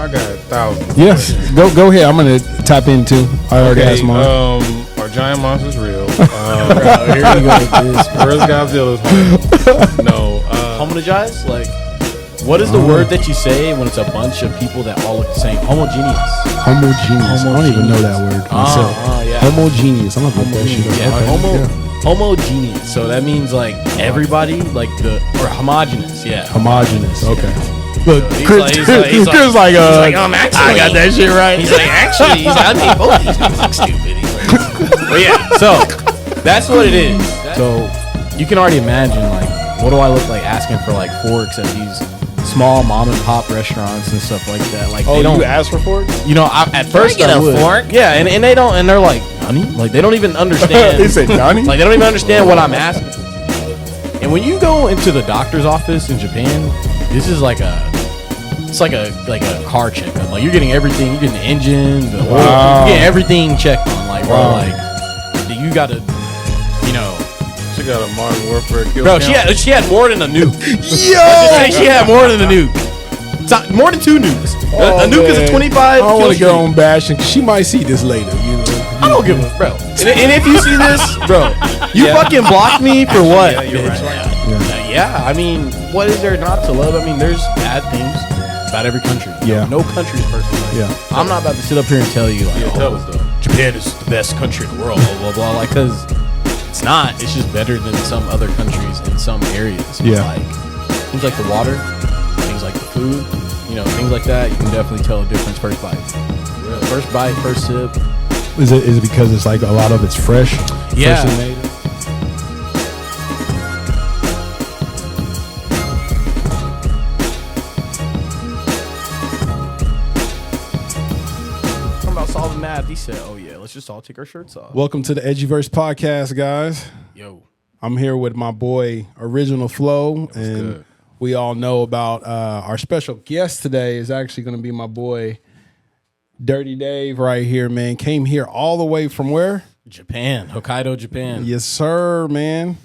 I got thousands. Yes, go ahead. I'm gonna tap in too. I already asked mine. Are giant monsters real? Here we go with this. Where's Godzilla's home? No. Homologize? Like, what is the word that you say when it's a bunch of people that all look the same? Homogeneous. Homogeneous. I don't even know that word myself. Yeah. Homogeneous. I'm gonna look that shit up. Yeah, homogeneous. So that means like everybody, like or homogenous. Yeah. Homogenous. Okay. Look, He's Chris, like, actually, I got that shit right. He's like, actually, I made both these niggas look stupid. He's like, but yeah, so that's what it is. So you can already imagine, like, what do I look like asking for like forks at these small mom and pop restaurants and stuff like that? Like, they don't you ask for forks? You know, at first get I a would. fork? Yeah, and they don't, and they're like, honey, like they don't even understand. They said Johnny. Like they don't even understand what I'm asking. And when you go into the doctor's office in Japan, this is like it's like a car checkup. Like you're getting everything. You're getting the engine, the oil. You're getting everything checked on. Like bro, like you gotta, you know. She got a Modern Warfare kill. Bro, she had more than a nuke. Yo, she had more than a nuke. More than 2 nukes. A nuke is a 25. I don't want to kill get streak. on bashing because she might see this later. You know. I don't give a bro. And if you see this, bro, you fucking blocked me for what? Yeah, you're right. Yeah, I mean, what is there not to love? I mean, there's bad things about every country. Yeah. No country is perfect. Like, Yeah. I'm not about to sit up here and tell you, like, Tell us though. Japan is the best country in the world, blah, blah, blah. Like, because it's not. It's just better than some other countries in some areas. But Yeah. like, things like the water, things like the food, you know, things like that, you can definitely tell a difference first bite. Really? First bite, first sip. Is it because it's like a lot of it's fresh? Yeah. Freshly made? Talking about solving math, he said, oh yeah, let's just all take our shirts off. Welcome to the Edgyverse podcast, guys. Yo. I'm here with my boy Original Flow, and good? we all know about our special guest today is actually going to be my boy Dirty Dave right here, man. Came here all the way from where? Japan, Hokkaido, Japan. Yes, sir, man.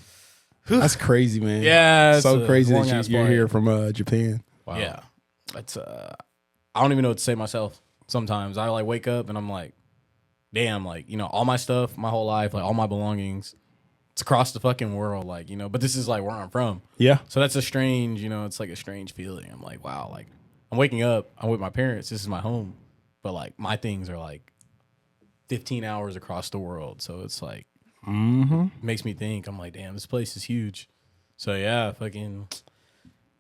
That's crazy, man. Yeah, it's so a crazy that long-ass you're flight. here from Japan. Wow. Yeah, it's I don't even know what to say myself. Sometimes I like wake up and I'm like, damn, like, you know, all my stuff, my whole life, like all my belongings, it's across the fucking world, like, you know. But this is like where I'm from, Yeah, so that's a strange, you know, it's like a strange feeling. I'm like, wow, like I'm waking up, I'm with my parents, this is my home, but like my things are like 15 hours across the world, so it's like makes me think. I'm like, damn, this place is huge. So yeah, fucking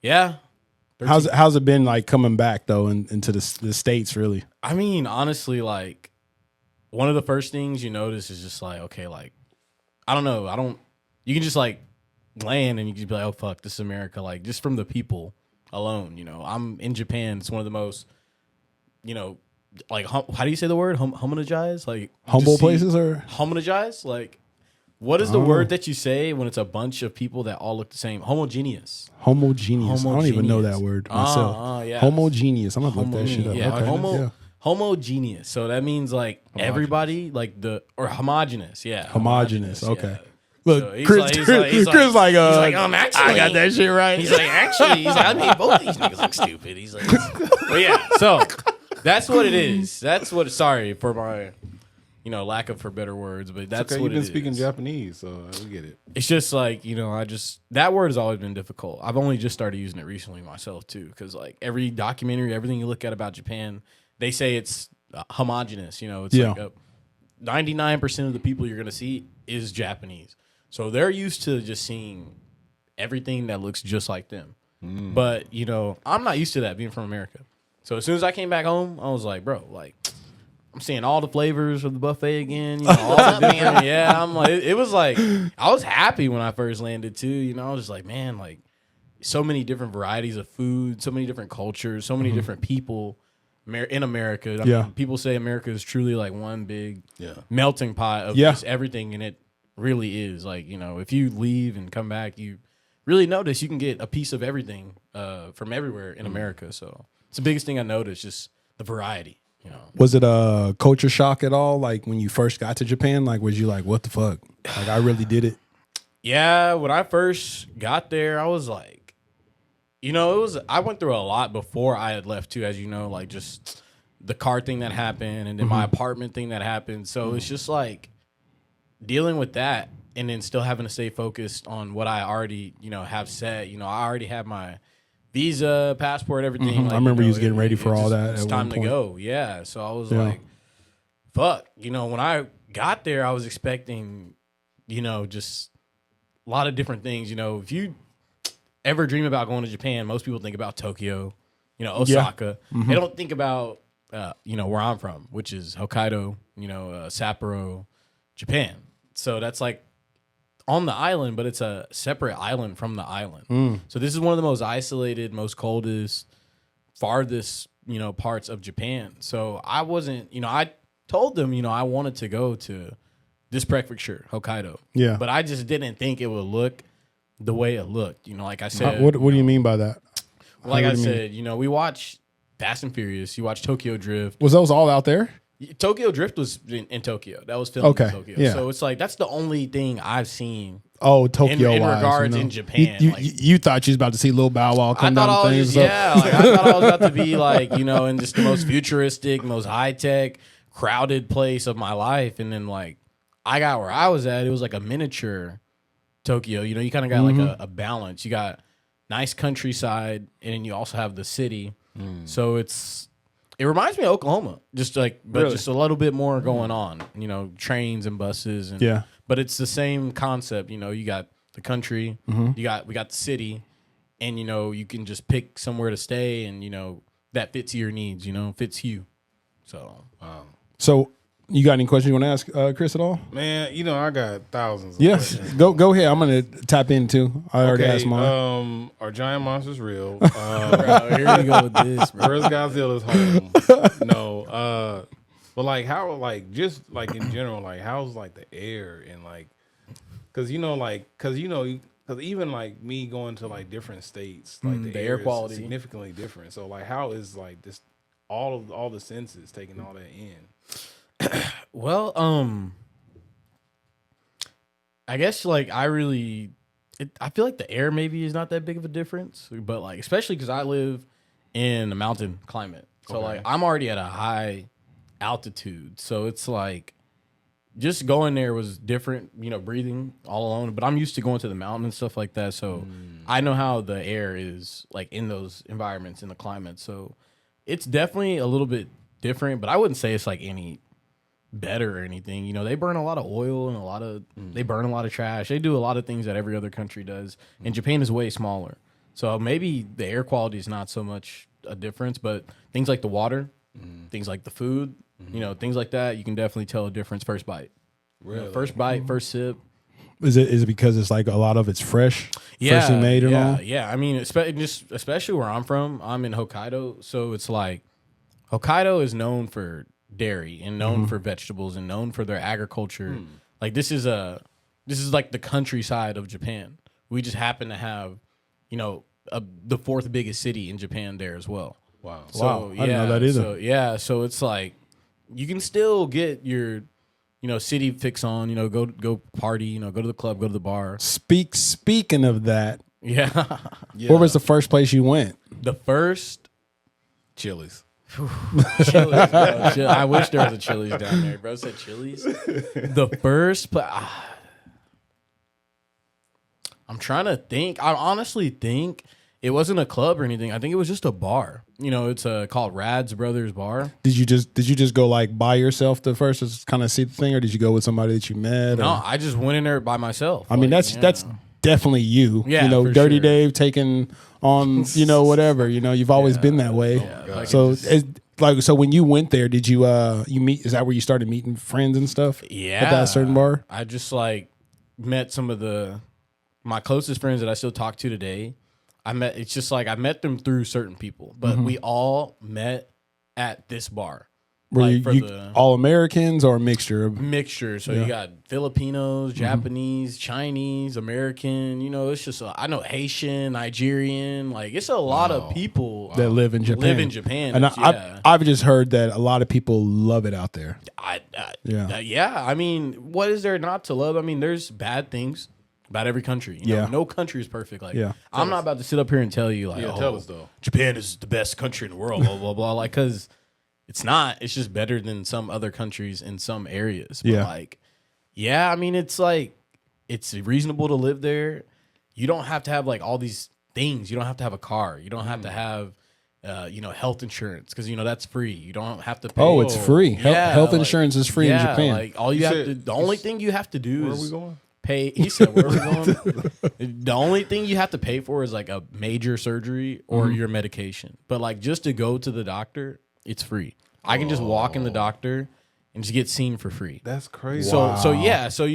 yeah. how's it been like coming back though into the States really? I mean, honestly, like one of the first things you notice is just like, okay, like I don't know, you can just like land and you can just be like, oh fuck, this is America. Like just from the people alone, you know. I'm in Japan. It's one of the most, you know, like how do you say the word? Homologize? Like Humble just see- places or homologize? Like what is the word that you say when it's a bunch of people that all look the same? Homogeneous. homogeneous? I don't even know that Homogeneous. word myself. Yeah. Homogeneous. I'm gonna look that shit up. Yeah, Okay. Yeah. homogeneous. So that means like everybody, like or homogenous. Yeah, Homogenous. Okay. yeah. Look, So he's Chris, like- he's Chris, like- he's Chris, like- like, actually, I got that shit right. He's like, actually, I made both these niggas look stupid. He's like, but yeah. So that's what it is. That's what. Sorry for my, you know, lack of for better words, but that's Okay, what you've been it speaking is. Japanese, so we get it. It's just like, you know, that word has always been difficult. I've only just started using it recently myself too, because like every documentary, everything you look at about Japan, they say it's homogenous. You know, it's Yeah. like 99% of the people you're gonna see is Japanese, so they're used to just seeing everything that looks just like them. But you know, I'm not used to that being from America. So as soon as I came back home, I was like, bro, like I'm seeing all the flavors of the buffet again. You know, all the different, yeah. I'm like, it was like, I was happy when I first landed too. You know, I was just like, man, like so many different varieties of food, so many different cultures, so many different people in America. I Yeah. mean, people say America is truly like one big Yeah. melting pot of Yeah. just everything, and it really is. Like, you know, if you leave and come back, you really notice you can get a piece of everything from everywhere in America. So it's the biggest thing I noticed, just the variety. You know, Was it a culture shock at all? Like when you first got to Japan, like was you like, what the fuck? Like I really did it. yeah. When I first got there, I was like, You know, I went through a lot before I had left too, as you know, like just the car thing that happened and then my apartment thing that happened. So it's just like dealing with that and then still having to stay focused on what I already, have set. You know, I already have my visa, passport, everything. Like, I remember you was it- getting ready it for all just- that It's at time one to point. go. Yeah. So I was Yeah. like, fuck. You know, when I got there, I was expecting, just a lot of different things. You know, if you ever dream about going to Japan, most people think about Tokyo, Osaka. They don't think about, where I'm from, which is Hokkaido, Sapporo, Japan. So that's like on the island, but it's a separate island from the island. So this is one of the most isolated, most coldest, farthest, parts of Japan. So I wasn't, I told them, I wanted to go to this prefecture, Hokkaido. Yeah. But I just didn't think it would look the way it looked. Like I said, What do you mean by that? like what I do you mean? said, we watch Fast and Furious. You watch Tokyo Drift. Was those all out there? Tokyo Drift was in Tokyo. That was filmed Okay, in Tokyo. yeah. So it's like that's the only thing I've seen. Oh, Tokyo in wise, regards in Japan, You, like- you thought you was about to see Lil Bow Wow I come thought down I the was thing. just, like I thought I was about to be like, in just the most futuristic, most high tech, crowded place of my life. And then like I got where I was at, it was like a miniature Tokyo. You kind of got like a balance. You got nice countryside, and then you also have the city. So it reminds me of Oklahoma, just like, but Really? just a little bit more going on. Trains and buses, and Yeah. But it's the same concept. You got the country, we got the city, and you can just pick somewhere to stay, and that fits your needs. Fits you. So So, you got any questions you want to ask Chris at all? Man, I got thousands of Yes, questions. go ahead. I'm gonna tap in too. I already asked mine. Are giant monsters real? bro, here we go with this, bro. Where's Godzilla's home? No. But like how just like in general, like how's like the air and like because even like me going to like different states, like the air is quality. significantly different. So like how is like this all the senses taking all that in? Well, I guess like I feel like the air maybe is not that big of a difference, but like especially because I live in a mountain climate, so like I'm already at a high altitude, so it's like just going there was different, breathing all alone. But I'm used to going to the mountain and stuff like that, so I know how the air is like in those environments in the climate. So it's definitely a little bit different, but I wouldn't say it's like any better or anything. They burn a lot of oil and they burn a lot of trash. They do a lot of things that every other country does. And Japan is way smaller. So maybe the air quality is not so much a difference, but things like the water, things like the food, things like that, you can definitely tell a difference first bite. Really? First bite, first sip. Is it because it's like a lot of it's fresh, freshly made and all? Yeah. I mean, especially where I'm from, I'm in Hokkaido, so it's like Hokkaido is known for dairy and known for vegetables and known for their agriculture. Like this is like the countryside of Japan. We just happen to have, the fourth biggest city in Japan there as well. Wow. So, Wow, I didn't know that either. So it's like you can still get your, city fix on. Go party. Go to the club. Go to the bar. Speaking of that, Yeah. where was the first place you went? The first Chili's. Chili's, bro. I wish there was a Chili's down there, bro. Said Chili's. The first, I'm trying to think. I honestly think it wasn't a club or anything. I think it was just a bar. It's called Rad's Brothers Bar. Did you just go like by yourself to first to kind of see the thing, or did you go with somebody that you met? No, or- I just went in there by myself. I mean that's definitely you. Yeah, for Dirty sure. Dave taking on whatever. You've always been that way. like So it so when you went there, did you you meet? Is that where you started meeting friends and stuff? Yeah. At that certain bar. I just like met some of my closest friends that I still talk to today. I met them through certain people, but we all met at this bar. Were Like, for you the- all Americans or a mixture of? Mixture. So you got Filipinos, Japanese, Chinese, American. It's just I know Haitian, Nigerian. Like it's a lot of people That live in Japan. Live in Japan. And Yeah. I've just heard that a lot of people love it out there. Yeah. I mean, what is there not to love? I mean, there's bad things about every country. You know, Yeah. no country is perfect. Like, Yeah. I'm not about to sit up here and tell you like, Yeah, oh, tell us though. Japan is the best country in the world, blah blah blah. Like, because it's not. It's just better than some other countries in some areas. But Yeah. like, yeah, I mean, it's like it's reasonable to live there. You don't have to have like all these things. You don't have to have a car. You don't have to have. Health insurance because that's free. You don't have to pay. Oh, it's free. Health like, insurance is free in Japan. Like all you You have said- to. The only thing you have to do Where are is we going? pay. He said, "Where are we going?" The only thing you have to pay for is like a major surgery or your medication. But like just to go to the doctor, it's free. I can just walk in the doctor and just get seen for free. That's crazy. So yeah. So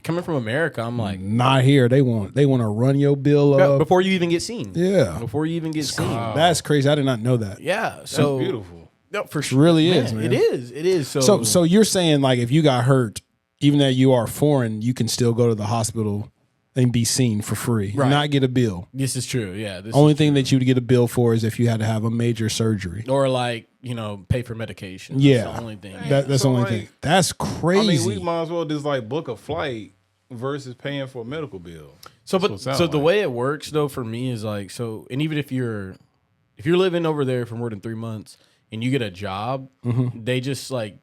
coming from America, I'm like Not here. They want to run your bill up. before you even get seen. Yeah. Before you even get seen. That's crazy. I did not know that. Yeah. That's So beautiful. no, for It sure. really is, man. It is. It is. So you're saying like if you got hurt, even though you are foreign, you can still go to the hospital and be seen for free, Right. not get a bill. this is true. Yeah. This Only thing that you would get a bill for is if you had to have a major surgery. or like pay for medication. Yeah. That's the only thing. That's the So, only like, thing. That's I crazy. mean, we might as well just like book a flight versus paying for a medical bill. So, That's what but it sound so the like. way it works though for me is like and even if you're living over there for more than 3 months and you get a job, Mm-hmm. they just like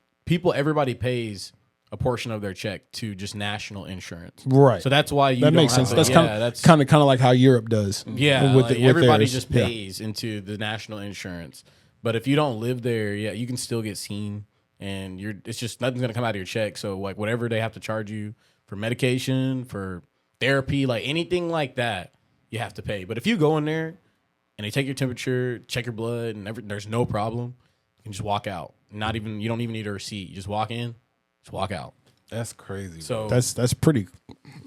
everybody pays a portion of their check to just national insurance. Right. So that's why you that don't makes have sense. to- That's yeah, that's kind of like how Europe does. yeah. with Like with everybody theirs. just Yeah. pays into the national insurance. But if you don't live there, yeah, you can still get seen, and it's just nothing's gonna come out of your check. So like whatever they have to charge you for medication, for therapy, like anything like that, you have to pay. But if you go in there and they take your temperature, check your blood, and there's no problem, you can just walk out. You don't even need a receipt. You just walk in, just walk out. That's crazy. So That's pretty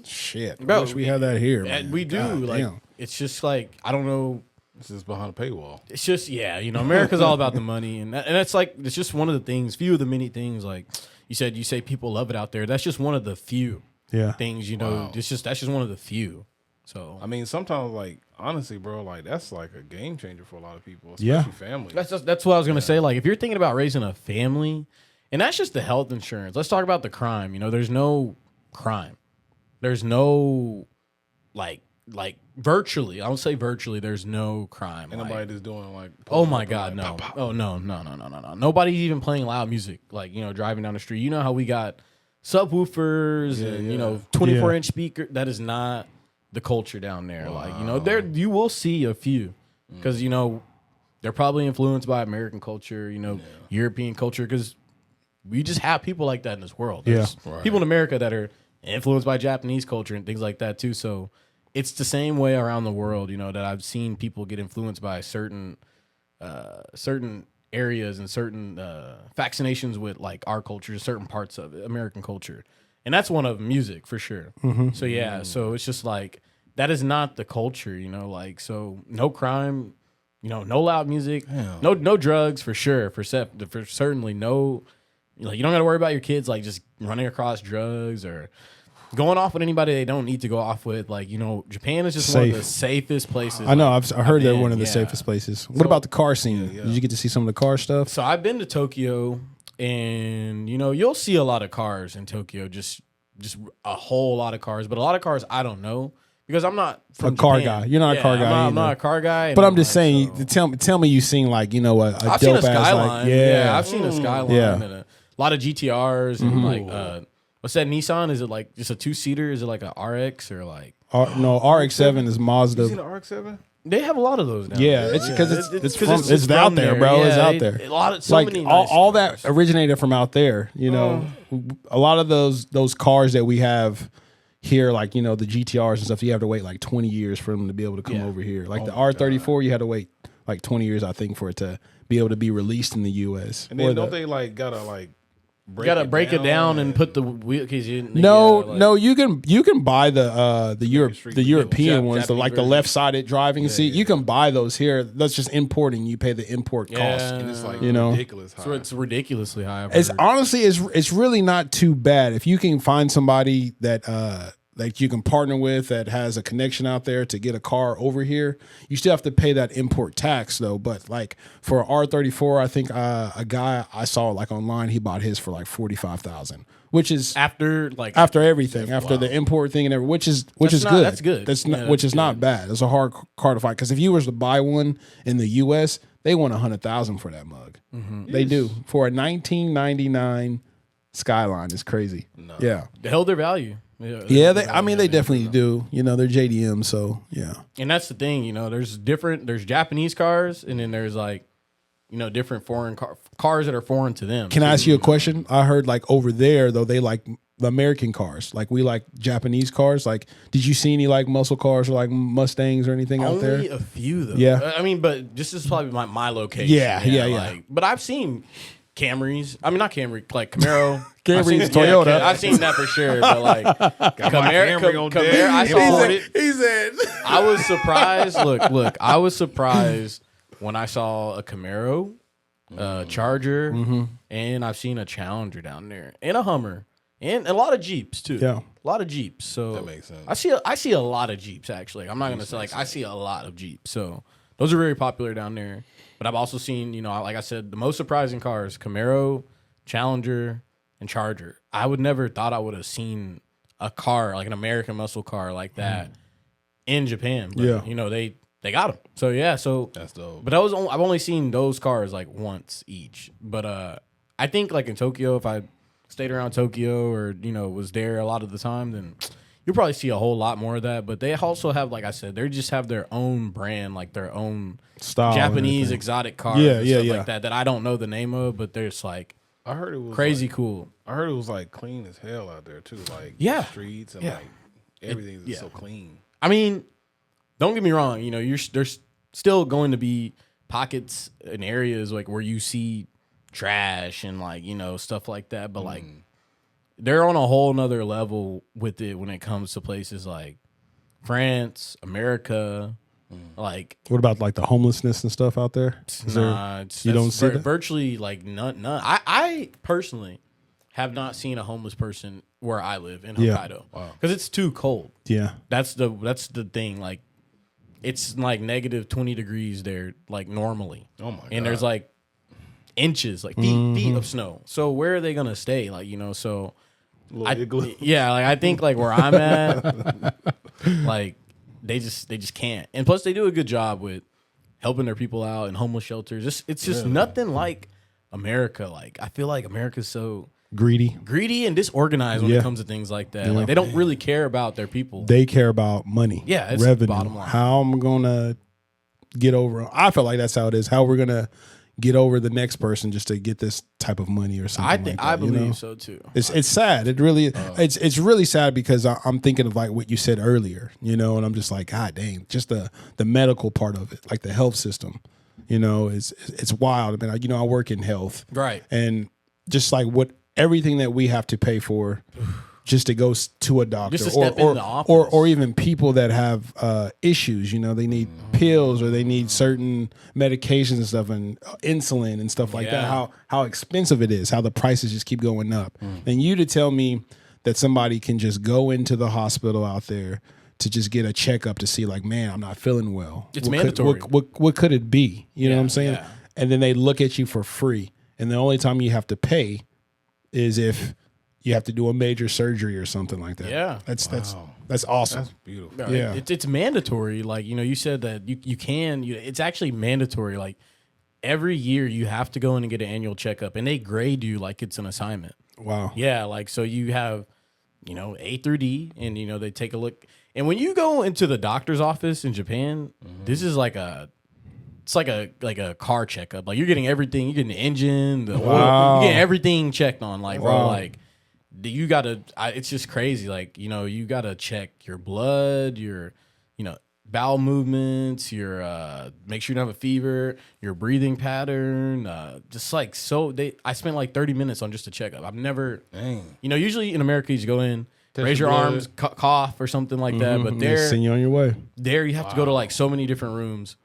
shit. I Bro, wish we had that here. man. we do. God Like damn. it's just like I don't know. it's just behind a paywall. It's just America's all about the money, and that's like it's just one of the things, few of the many things. Like you say people love it out there. That's just one of the few Yeah. things. Wow. That's just one of the few. So I mean, sometimes like honestly, bro, like that's like a game changer for a lot of people, especially Yeah. family. that's what I was gonna say. Like if you're thinking about raising a family, and that's just the health insurance. Let's talk about the crime. There's no crime. There's no like virtually. I would say virtually. There's no crime. Ain't Like, nobody just doing like. oh my God, no! Oh no! Nobody's even playing loud music. Like driving down the street. You know how we got subwoofers and yeah. 24-inch speaker. That is not the culture down there. Like there you will see a few because they're probably influenced by American culture. European culture because we just have people like that in this world. There's people in America that are influenced by Japanese culture and things like that too. So it's the same way around the world, that I've seen people get influenced by certain areas and certain fascinations with like our culture, certain parts of it, American culture. And that's one of music for sure. So yeah, so it's just like that is not the culture, so no crime, no loud music, no drugs for sure, for certainly no, you don't got to worry about your kids like just running across drugs or going off with anybody they don't need to go off with. Like, Japan is just one of the safest places. I know. I heard they're been, one of the yeah. safest places. What about the car scene? Did you get to see some of the car stuff? So I've been to Tokyo, and you'll see a lot of cars in Tokyo, just a whole lot of cars, but a lot of cars I don't know because I'm not from A car Japan. guy. You're not a car guy I'm either. not a car guy. But and I'm just saying. so- Tell me, you seen like a I've seen a dope ass Skyline. like yeah. I've seen a Skyline Yeah. and a lot of GTRs and like what's that Nissan? Is it like just a 2-seater? Is it like a RX or like? No, RX-7 is You seen Mazda. the RX-7? They have a lot of those now. Yeah, it's because it's from just it's out from there, bro. It's Yeah, out there. A lot of Like many all nice that originated from out there. A lot of those cars that we have here, like the GTRs and stuff, you have to wait like 20 years for them to be able to come over here. Like the R34, you had to wait like 20 years, I think, for it to be able to be released in the U.S. And then don't they like gotta like break You gotta break it down and put the wheel because No, you can buy the European Jap- ones, the like the Japanese left sided driving seat. You can buy those here. That's just importing. You pay the import cost. And it's like You know. ridiculous high. So it's ridiculously high. I've It's heard. honestly it's really not too bad if you can find somebody that that you can partner with that has a connection out there to get a car over here. You still have to pay that import tax though. But like for an R34, I think a guy I saw like online, he bought his for like $45,000, which is after everything, after the import thing and everything, which is good. That's good. That's Yeah, not, which that's is not bad. It's a hard car to find because if you was to buy one in the U.S., they want $100,000 for that mug. They do for a 1999 Skyline. It's crazy. No. Yeah, they held their value. Yeah, they definitely do. You know, they're JDM, so yeah. And that's the thing, you know, there's Japanese cars, and then there's like, you know, different foreign cars that are foreign to them. Can I ask you a question? I heard like over there though, they like the American cars, like we like Japanese cars. Like, did you see any like muscle cars or like Mustangs or anything out there? Only a few though. Yeah, I mean, but this is probably my location. Yeah. Like, but I've seen Camrys. I mean, not Camry, like Camaro. Camry's Toyota. Yeah, I've seen that for sure. But like Camaro, I saw it. He said, I was surprised. Look, I was surprised when I saw a Camaro, Charger, and I've seen a Challenger down there, and a Hummer, and a lot of Jeeps too. Yeah, a lot of Jeeps. So that makes sense. I see a lot of Jeeps actually. I'm not gonna say like I see a lot of Jeeps. So those are very popular down there. But I've also seen, you know, like I said, the most surprising cars: Camaro, Challenger, and Charger. I would never thought I would have seen a car like an American muscle car like that in Japan. But, you know, they got them. So yeah, so that's dope. But I've only seen those cars like once each. But I think like in Tokyo, if I stayed around Tokyo or, you know, was there a lot of the time, then you'll probably see a whole lot more of that. But they also have, like I said, they just have their own brand, like their own style, Japanese exotic cars, and stuff like that I don't know the name of, but there's like I heard it was crazy like, cool. I heard it was like clean as hell out there too, like streets and like everything's just so clean. I mean, don't get me wrong, you know, there's still going to be pockets and areas like where you see trash and like, you know, stuff like that, but like they're on a whole nother level with it when it comes to places like France, America. Like, what about like the homelessness and stuff out there? You don't see that? Virtually like none. I personally have not seen a homeless person where I live in Hokkaido because it's too cold. Yeah, that's the thing. Like, it's like negative 20 degrees there, like normally. Oh my god! And there's like inches, like feet of snow. So where are they gonna stay? Like, you know, so like I think like where I'm at, like. They just can't. And plus, they do a good job with helping their people out in homeless shelters. It's just nothing like America. Like, I feel like America's so greedy and disorganized when it comes to things like that. Like, they don't really care about their people. They care about money. Yeah, it's revenue. Bottom line. How I'm gonna get over. I feel like that's how it is. How we're gonna get over the next person just to get this type of money or something. I believe so too. It's sad. It really it's really sad because I'm thinking of like what you said earlier, you know, and I'm just like, God dang, just the medical part of it, like the health system, you know, it's wild. I mean, you know, I work in health, right, and just like what everything that we have to pay for. Just to go to a doctor, just to step in the office. or even people that have issues, you know, they need pills or they need certain medications and stuff, and insulin and stuff like that. How expensive it is, how the prices just keep going up. And you to tell me that somebody can just go into the hospital out there to just get a checkup to see, like, man, I'm not feeling well. It's mandatory. What could it be? You know what I'm saying? Yeah. And then they look at you for free, and the only time you have to pay is if you have to do a major surgery or something like that. Yeah. That's awesome. That's beautiful. Yeah. It's mandatory. Like, you know, you said that it's actually mandatory. Like, every year you have to go in and get an annual checkup, and they grade you like it's an assignment. Wow. Yeah. Like, so you have, you know, A through D, and, you know, they take a look. And when you go into the doctor's office in Japan, this is like it's like a car checkup. Like, you're getting everything. You're getting the engine, the oil. You're getting everything checked on. Like, bro, like, you gotta. It's just crazy. Like, you know, you gotta check your blood, your, you know, bowel movements, your make sure you don't have a fever, your breathing pattern. Just like I spent like 30 minutes on just a checkup. I've never, you know, usually in America you go in, raise your arms, cough or something like that. But there, send you on your way. There you have to go to like so many different rooms,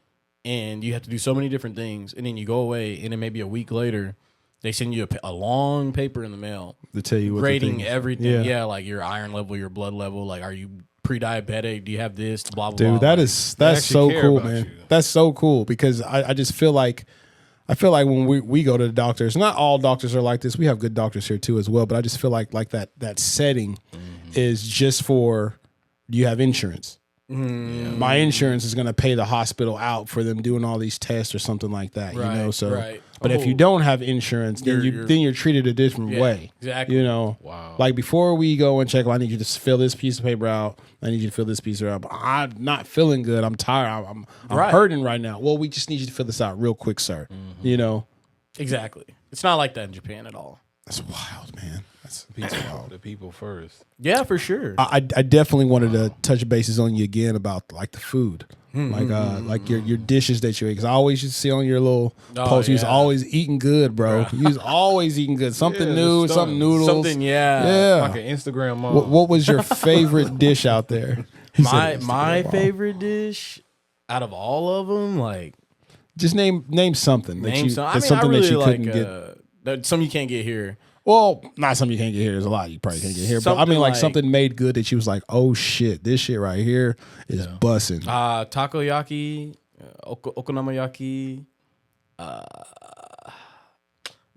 and you have to do so many different things, and then you go away, and then maybe a week later, They send you a long paper in the mail To tell you what grading the everything. Yeah. Like your iron level, your blood level. Like, are you pre-diabetic? Do you have this? Blah blah. Dude, blah. that's actually so care cool, about man. you. That's so cool because I just feel like when we go to the doctors, not all doctors are like this. We have good doctors here too as well, but I just feel like that setting is just for, do you have insurance? My insurance is going to pay the hospital out for them doing all these tests or something like that, you know. Right, So, right. but if you Oh. don't have insurance, then you're treated a different way. exactly. You know, Wow. like before we go and check, well, I need you to fill this piece of paper out. I need you to fill this piece out. I'm not feeling good. I'm tired. I'm Right. hurting right now. Well, we just need you to fill this out real quick, sir. You know, Exactly. It's not like that in Japan at all. that's wild, man. That's wild. The people first. Yeah, for sure. I definitely wanted to touch bases on you again about like the food, like your dishes that you eat. Because I always used to see on your little post, you was yeah. always eating good, bro. You was always eating good, something Yeah, new, the something stunts. noodles, Something, yeah. yeah. Like an Instagram mom. What was your favorite dish out there? He said My Instagram my mom. favorite dish out of all of them, like Just name something that name you some. I that's mean, I something really that you like couldn't get. some you can't get here. Well, not something you can't get here. There's a lot you probably can't get here. But I Something mean, like like- something made good that you was like, oh shit, this shit right here is bussing. Takoyaki, okonomiyaki.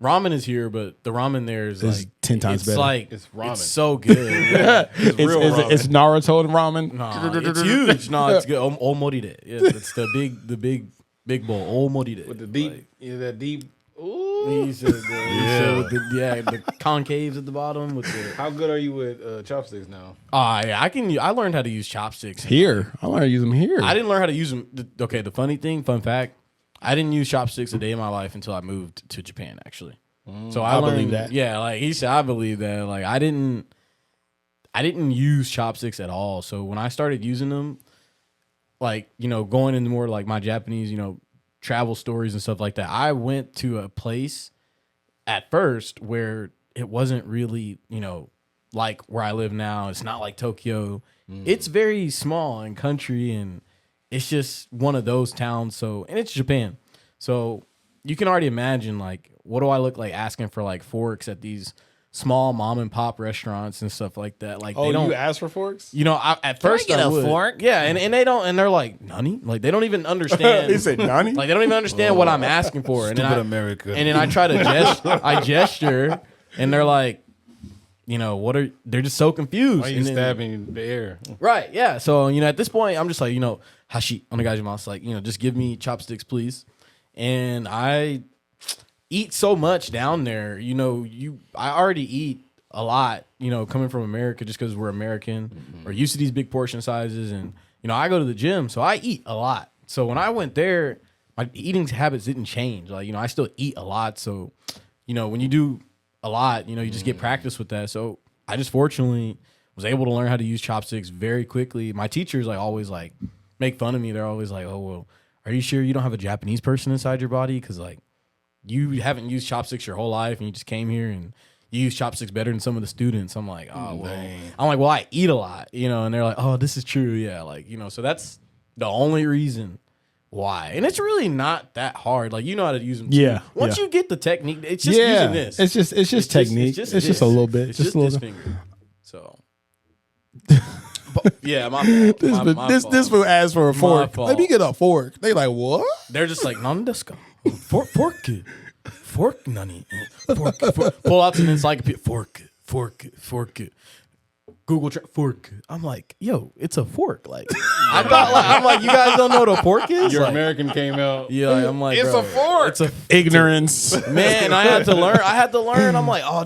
Ramen is here, but the ramen there is It's like 10 times it's better. Like It's ramen. It's so good. Yeah. It's, real ramen. it's Naruto and ramen. Nah, it's huge. No, it's good. Omoride. Yeah, it's the big bowl. Omoride. With the deep, that deep. Ooh. He said the concaves at the bottom with the. How good are you with chopsticks now? Yeah, I learned how to use chopsticks Here, I learned to use them here. I didn't learn how to use them. Okay, the fun fact, I didn't use chopsticks a day in my life until I moved to Japan. Actually, so I learned, believe that. Yeah, like he said, I believe that. Like I didn't use chopsticks at all. So when I started using them, like going into more like my Japanese, travel stories and stuff like that, I went to a place at first where it wasn't really, like where I live now. It's not like Tokyo. It's very small and country, and it's just one of those towns. So, and it's Japan. So you can already imagine, like, what do I look like asking for like forks at these small mom and pop restaurants and stuff like that? Like, they don't. you asked for forks? At first get I a would. fork? Yeah, and they don't, and they're like, "Nani?" Like they don't even understand. He said, "Nani?" Like they don't even understand what I'm asking for. And then Stupid I, America. and then I try to I gesture, and they're like, they're just so confused. Why are you And then- stabbing the air? Right, yeah. So, at this point, I'm just like, hashi, onegaishimasu, like, just give me chopsticks, please. And I eat so much down there, I already eat a lot, coming from America just because we're American. We're used to these big portion sizes. And, I go to the gym, so I eat a lot. So when I went there, my eating habits didn't change. Like, I still eat a lot. So, when you do a lot, you just get practice with that. So I just fortunately was able to learn how to use chopsticks very quickly. My teachers always make fun of me. They're always like, "Oh, well, are you sure you don't have a Japanese person inside your body? Because you haven't used chopsticks your whole life, and you just came here and you use chopsticks better than some of the students." I'm like, "Oh, well." I eat a lot, and they're like, "Oh, this is true." Yeah, so that's the only reason why. And it's really not that hard. Like, you know how to use them. Yeah, Once yeah. you get the technique, it's just using this. It's just technique. It's just a little bit. It's just a little this bit. finger. So, yeah, my fault. My fault. This fool asked for a fork. fault. Let me get a fork. They like, what? They're just like, "Nani desu ka? Fork, nani? Fork. Pull out an encyclopedia. Fork. Google fork. I'm like, yo, it's a fork. Like, I'm like, you guys don't know what a fork is? Your Like, American came out. yeah, I'm like, It's bro, a fork. It's a Ignorance. man. I had to learn. I'm like, oh,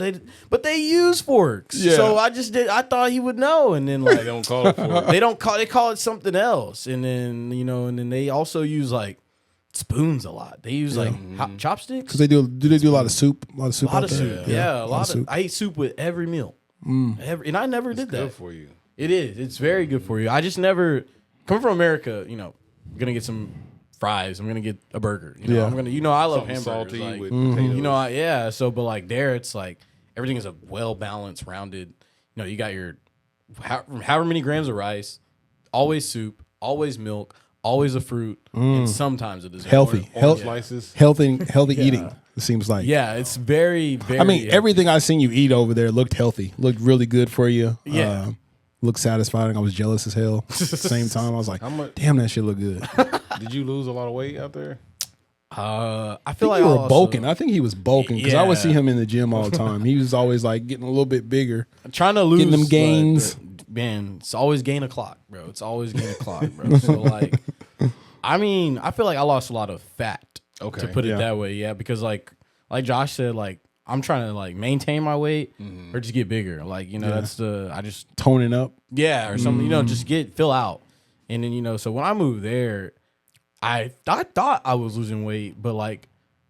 but they use forks. Yeah. So I thought he would know, and then They like don't call it fork. they call it something else, and then and then they also use like spoons a lot. They use like chopsticks. Because they do a lot of soup? A lot of soup A lot out of there? soup. Yeah, a lot of. soup. I eat soup with every meal. And I never did that. Good for you. It is. It's very good for you. I just never coming from America. I'm gonna get some fries. I'm gonna get a burger. Yeah. I'm gonna. I love Something hamburgers. salty Like, with potatoes. yeah. So, but like there, it's like everything is a well balanced, rounded. You got your however many grams of rice, always soup, always milk, always a fruit, and sometimes a dessert. Healthy. Orange slices. Healthy eating. It seems like. Yeah, it's very, very. I mean, everything I seen you eat over there looked healthy, looked really good for you. Yeah. Looked satisfying. I was jealous as hell. At the same time, I was like, damn, that shit look good. Did you lose a lot of weight out there? I I feel think like you were also- bulking. I think he was bulking because I would Yeah. see him in the gym all the time. He was always like getting a little bit bigger. I'm trying to lose them but gains. man, it's always gain a clock, bro. It's always gain a clock, bro. So like, I mean, I feel like I lost a lot of fat. Okay. To put it Yeah. that way, yeah, because like Josh said, like I'm trying to like maintain my weight or just get bigger. Like that's I just Toning up. or something. Just fill out, and then so when I moved there, I thought I was losing weight, but like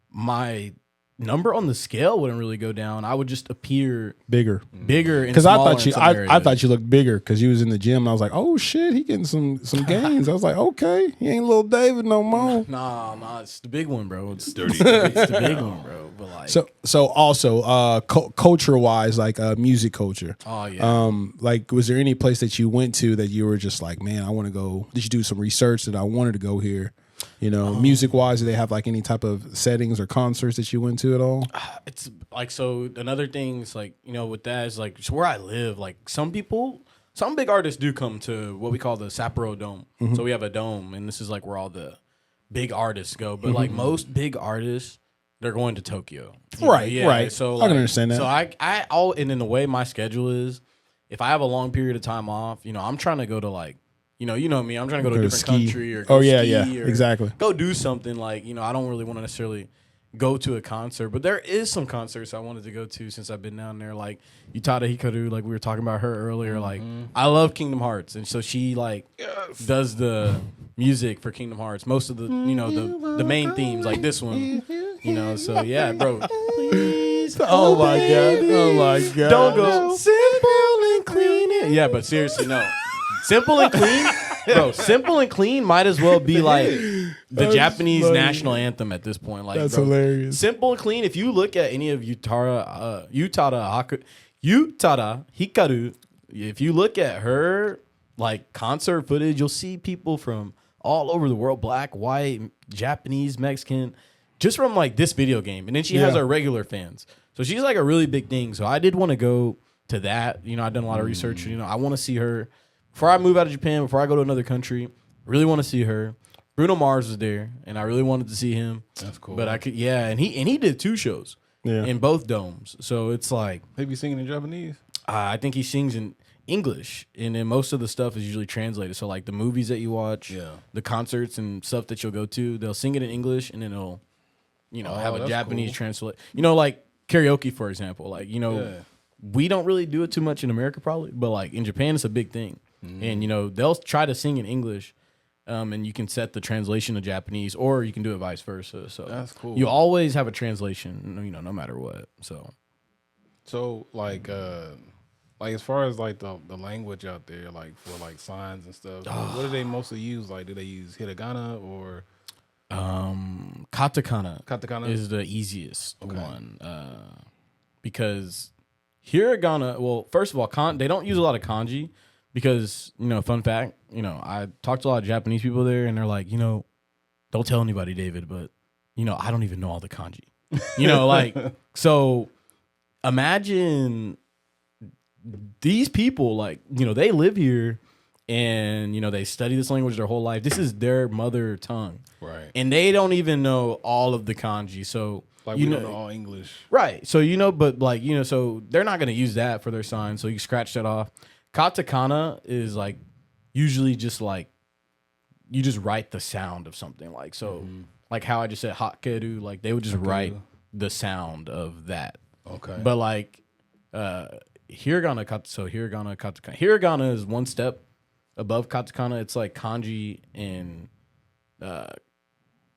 my number on the scale wouldn't really go down. I would just appear Bigger. bigger Because I smaller thought in you, some I areas. thought you looked bigger because you was in the gym. And I was like, oh shit, he getting some gains. I was like, okay, he ain't little David no more. Nah, it's the big one, bro. It's dirty. It's the big one, bro. But like, So also, culture wise, like music culture. oh yeah. Like, was there any place that you went to that you were just like, man, I want to go? Did you do some research that I wanted to go here? Music wise, do they have like any type of settings or concerts that you went to at all? It's like, so another thing is like, with that is like just where I live, like some big artists do come to what we call the Sapporo Dome. So we have a dome, and this is like where all the big artists go. But like most big artists, they're going to Tokyo. Right, Yeah. right. So I can understand that. So and in the way my schedule is, if I have a long period of time off, I'm trying to go to like, you know me, I'm trying to go to a Go different ski. country or go Oh, yeah, ski yeah, or exactly. go do something like, I don't really want to necessarily go to a concert, but there is some concerts I wanted to go to since I've been down there, like Utada Hikaru, like we were talking about her earlier. Like I love Kingdom Hearts, and so she like does the music for Kingdom Hearts, most of the the main themes, like this one, so yeah, bro. Please, Oh my god! don't go simple and clean. Yeah, but seriously, no. Simple and clean, bro. Simple and clean might as well be like the Japanese funny. national anthem at this point. Like, That's bro, hilarious. Simple and clean. If you look at any of Utada Hikaru, if you look at her like concert footage, you'll see people from all over the world, black, white, Japanese, Mexican, just from like this video game. And then she has Yeah. our regular fans. So she's like a really big thing. So I did want to go to that. I've done a lot of research. I want to see her. Before I move out of Japan, before I go to another country, I really want to see her. Bruno Mars was there, and I really wanted to see him. That's cool. But I could, and he did 2 shows in both domes. So it's like They be singing in Japanese. I think he sings in English, and then most of the stuff is usually translated. So like the movies that you watch, the concerts and stuff that you'll go to, they'll sing it in English, and then it'll, have a that's Japanese cool. translate. Like karaoke, for example. Like we don't really do it too much in America, probably, but like in Japan, it's a big thing. And they'll try to sing in English, and you can set the translation to Japanese, or you can do it vice versa. So That's cool. You always have a translation, no matter what. So like as far as like the language out there, like for like signs and stuff, what do they mostly use? Like, do they use hiragana or Katakana. katakana? Is the easiest one, because hiragana. Well, first of all, they don't use a lot of kanji. Because, fun fact, I talked to a lot of Japanese people there, and they're like, don't tell anybody, David, but, I don't even know all the kanji. So imagine these people, like, they live here and, they study this language their whole life. This is their mother tongue. Right. And they don't even know all of the kanji. So, Like we don't know all English. right. So, but like, so they're not going to use that for their sign. So you scratch that off. Katakana is like usually just like you just write the sound of something, like so like how I just said hakeru, like they would just write the sound of that. Okay. But like hiragana katakana. Hiragana is one step above katakana. It's like kanji and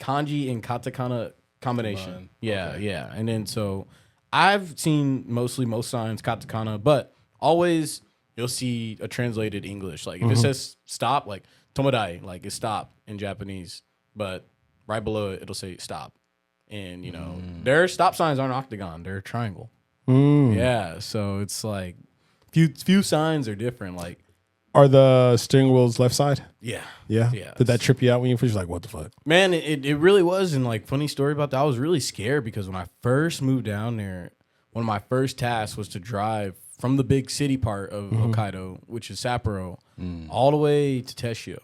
katakana combination. Combined. Yeah, Okay. yeah. And then so I've seen most signs katakana, but always you'll see a translated English. Like if it says stop, like tomodai, like it's stop in Japanese, but right below it, it'll say stop. And their stop signs aren't octagon; they're triangle. Yeah, so it's like few signs are different. Like Are the steering wheels left side? Yeah. Yeah. Yeah. Did that trip you out when you first like, what the fuck? Man, it really was. And like, funny story about that, I was really scared because when I first moved down there, one of my first tasks was to drive from the big city part of Hokkaido, which is Sapporo, all the way to Teshio.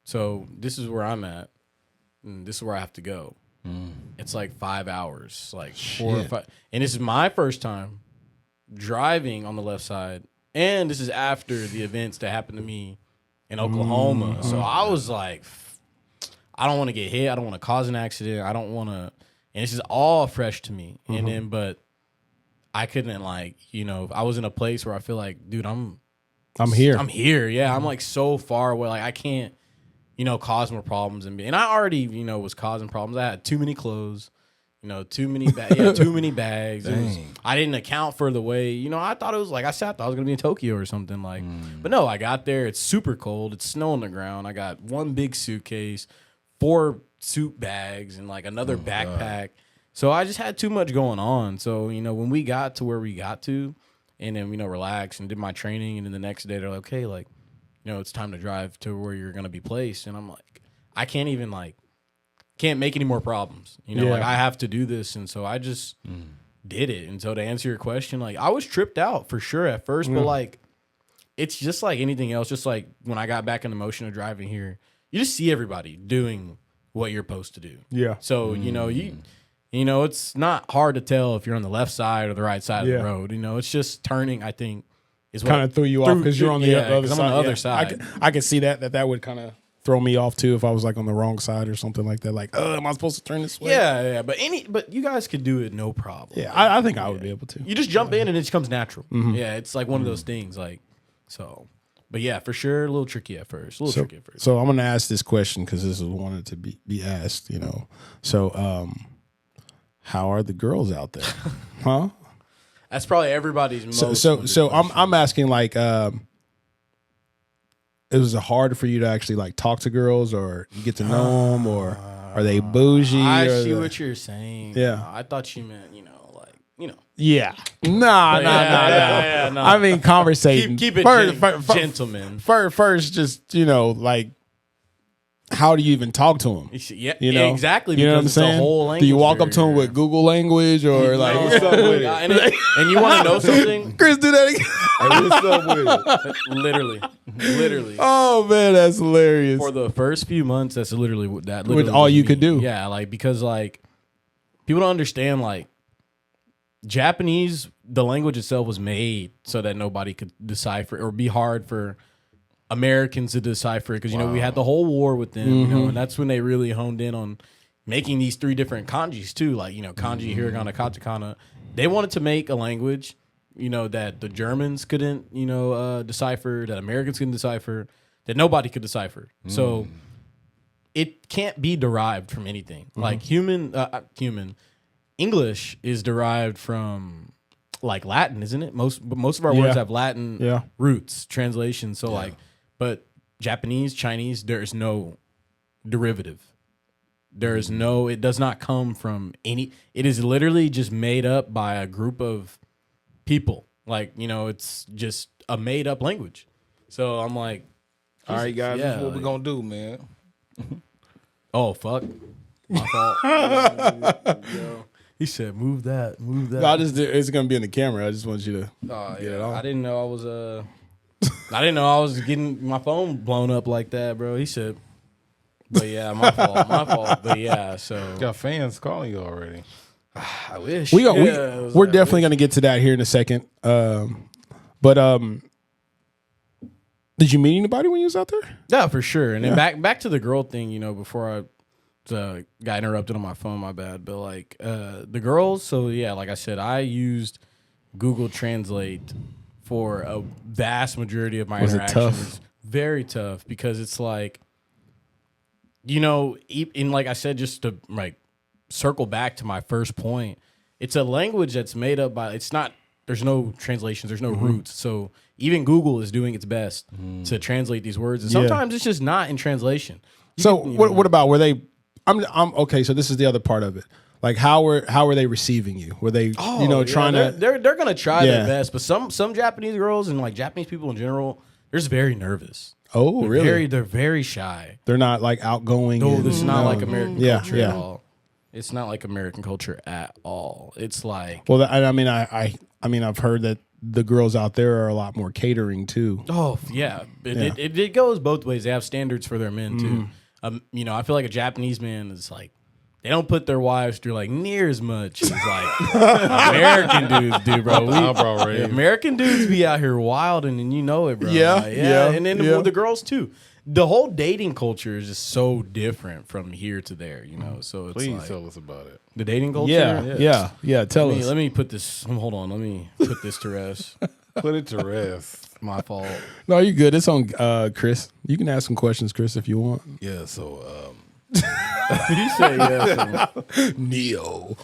So this is where I'm at, and this is where I have to go. It's like 5 hours, like 4 or 5. And this is my first time driving on the left side. And this is after the events that happened to me in Oklahoma. So I was like, I don't want to get hit. I don't want to cause an accident. I don't want to. And this is all fresh to me. And then, but I couldn't, like, you know, I was in a place where I feel like, dude, I'm here. I'm here. Yeah. I'm like so far away. Like, I can't, you know, cause more problems. And I already, you know, was causing problems. I had too many clothes. You know, too many bags. I didn't account for the way, you know, I thought it was like, I thought I was going to be in Tokyo or something like, but no, I got there. It's super cold. It's snow on the ground. I got one big suitcase, 4 suit bags, and like another backpack. So I just had too much going on. So, you know, when we got to where we got to and then, you know, relaxed and did my training. And then the next day they're like, okay, like, you know, it's time to drive to where you're going to be placed. And I'm like, I can't even can't make any more problems. You know, like I have to do this. And so I just did it. And so to answer your question, like I was tripped out for sure at first, but like, it's just like anything else. Just like when I got back in the motion of driving here, you just see everybody doing what you're supposed to do. Yeah. So, you know, you know, it's not hard to tell if you're on the left side or the right side of the road. You know, it's just turning, I think, is what kind of threw you off because you're on the other side. I'm on the other side. I could see that would kind of throw me off too if I was like on the wrong side or something like that. Like, am I supposed to turn this way? Yeah. But you guys could do it no problem. Yeah, I think I would be able to. You just jump in and it just comes natural. Yeah, it's like one of those things. Like, so, but yeah, for sure, a little tricky at first. So I'm gonna ask this question because this is wanted to be asked. You know, so how are the girls out there? Huh? That's probably everybody's most. So I'm asking like, is it hard for you to actually like talk to girls or you get to know them or are they bougie? I see what you're saying. Yeah, I thought you meant you know. Yeah. Nah. No. I mean, conversating. Keep it gentlemen. First, just, you know, like, how do you even talk to them? Yeah, you know? Exactly. You know what I'm saying? Whole do you walk up to them with Google language or like, what's up with it? And you want to know something? Chris, do that again. Hey, what's up with it? Literally. Oh, man, that's hilarious. For the first few months, that's literally what that. With all you could do. Yeah, like, because, like, people don't understand, like, Japanese, the language itself was made so that nobody could decipher or be hard for Americans to decipher because, you know, we had the whole war with them, you know, and that's when they really honed in on making these 3 different kanjis too, like, you know, kanji, hiragana, katakana. They wanted to make a language, you know, that the Germans couldn't, you know, decipher, that Americans couldn't decipher, that nobody could decipher. So it can't be derived from anything. Like human English is derived from like Latin, isn't it? Most of our words have Latin roots, translation. So like, but Japanese, Chinese, there is no derivative. There is no, it does not come from any, it is literally just made up by a group of people. Like, you know, it's just a made up language. So I'm like, all right, guys, this is what we're going to do, man. Oh, fuck. My fault. He said, move that. No, it's going to be in the camera. I just want you to get it on. I didn't know I was getting my phone blown up like that, bro. He said, but yeah, my fault. But yeah, so. Got fans calling you already. I wish. We're definitely going to get to that here in a second. But did you meet anybody when you was out there? Yeah, for sure. And then back to the girl thing, you know, before I got interrupted on my phone, my bad. But like the girls, so yeah, like I said, I used Google Translate for a vast majority of my interactions. Was it tough? Very tough because it's like, you know, and like I said, just to like circle back to my first point, it's a language that's made up by, it's not, there's no translations, there's no roots. So even Google is doing its best to translate these words. And sometimes it's just not in translation. What about, were they, I'm okay. So this is the other part of it. Like how were they receiving you? Were they trying to? They're gonna try their best, but some Japanese girls and like Japanese people in general, they're just very nervous. Oh, really? They're very shy. They're not like outgoing. No, and- this is not no. like American Yeah, culture yeah. at all. It's not like American culture at all. It's like, Well, I mean, I mean, I've heard that the girls out there are a lot more catering too. oh yeah, it goes both ways. They have standards for their men too. You know, I feel like a Japanese man is like, they don't put their wives through like near as much as like American dudes do, bro. Eyebrow raise. American dudes be out here wild, and you know it, bro. Yeah, Like, yeah, and then yeah. the girls too. The whole dating culture is just so different from here to there, you know. So it's Please like, tell us about it. the dating culture. Yeah. Tell us. Let me put this. Hold on. Let me put this to rest. Put it to rest. My fault. No, you're good. It's on Chris. You can ask some questions, Chris, if you want. Yeah, so You say yes. Neo.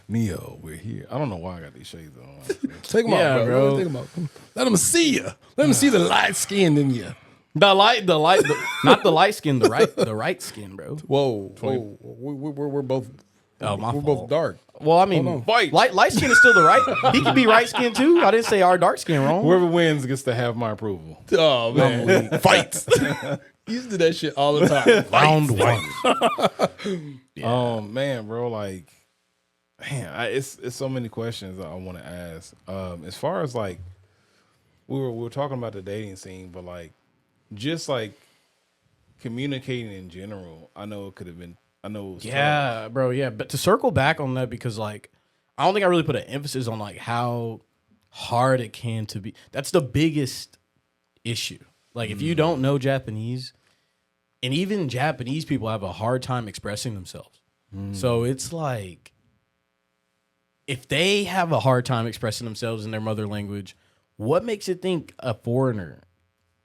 Neo, we're here. I don't know why I got these shades on. Take them Yeah, off, bro. bro. Take 'em off. Let them see you. Let them see the light skin in you. Not the light skin, the right skin, bro. Whoa. We're both. Oh, my We're fault. both dark. Well, I mean, Fight. light skin is still the right. He can be right skin too. I didn't say our dark skin wrong. Whoever wins gets to have my approval. Oh man, fights. You used to do that shit all the time. Round one. Man, bro, like, man, it's so many questions that I want to ask. As far as like, we were talking about the dating scene, but like, just like communicating in general. I know it could have been. I know it was tough. Yeah, bro. Yeah, but to circle back on that, because like, I don't think I really put an emphasis on like how hard it can to be. That's the biggest issue. Like, if you don't know Japanese, and even Japanese people have a hard time expressing themselves. So it's like, if they have a hard time expressing themselves in their mother language, what makes it think a foreigner,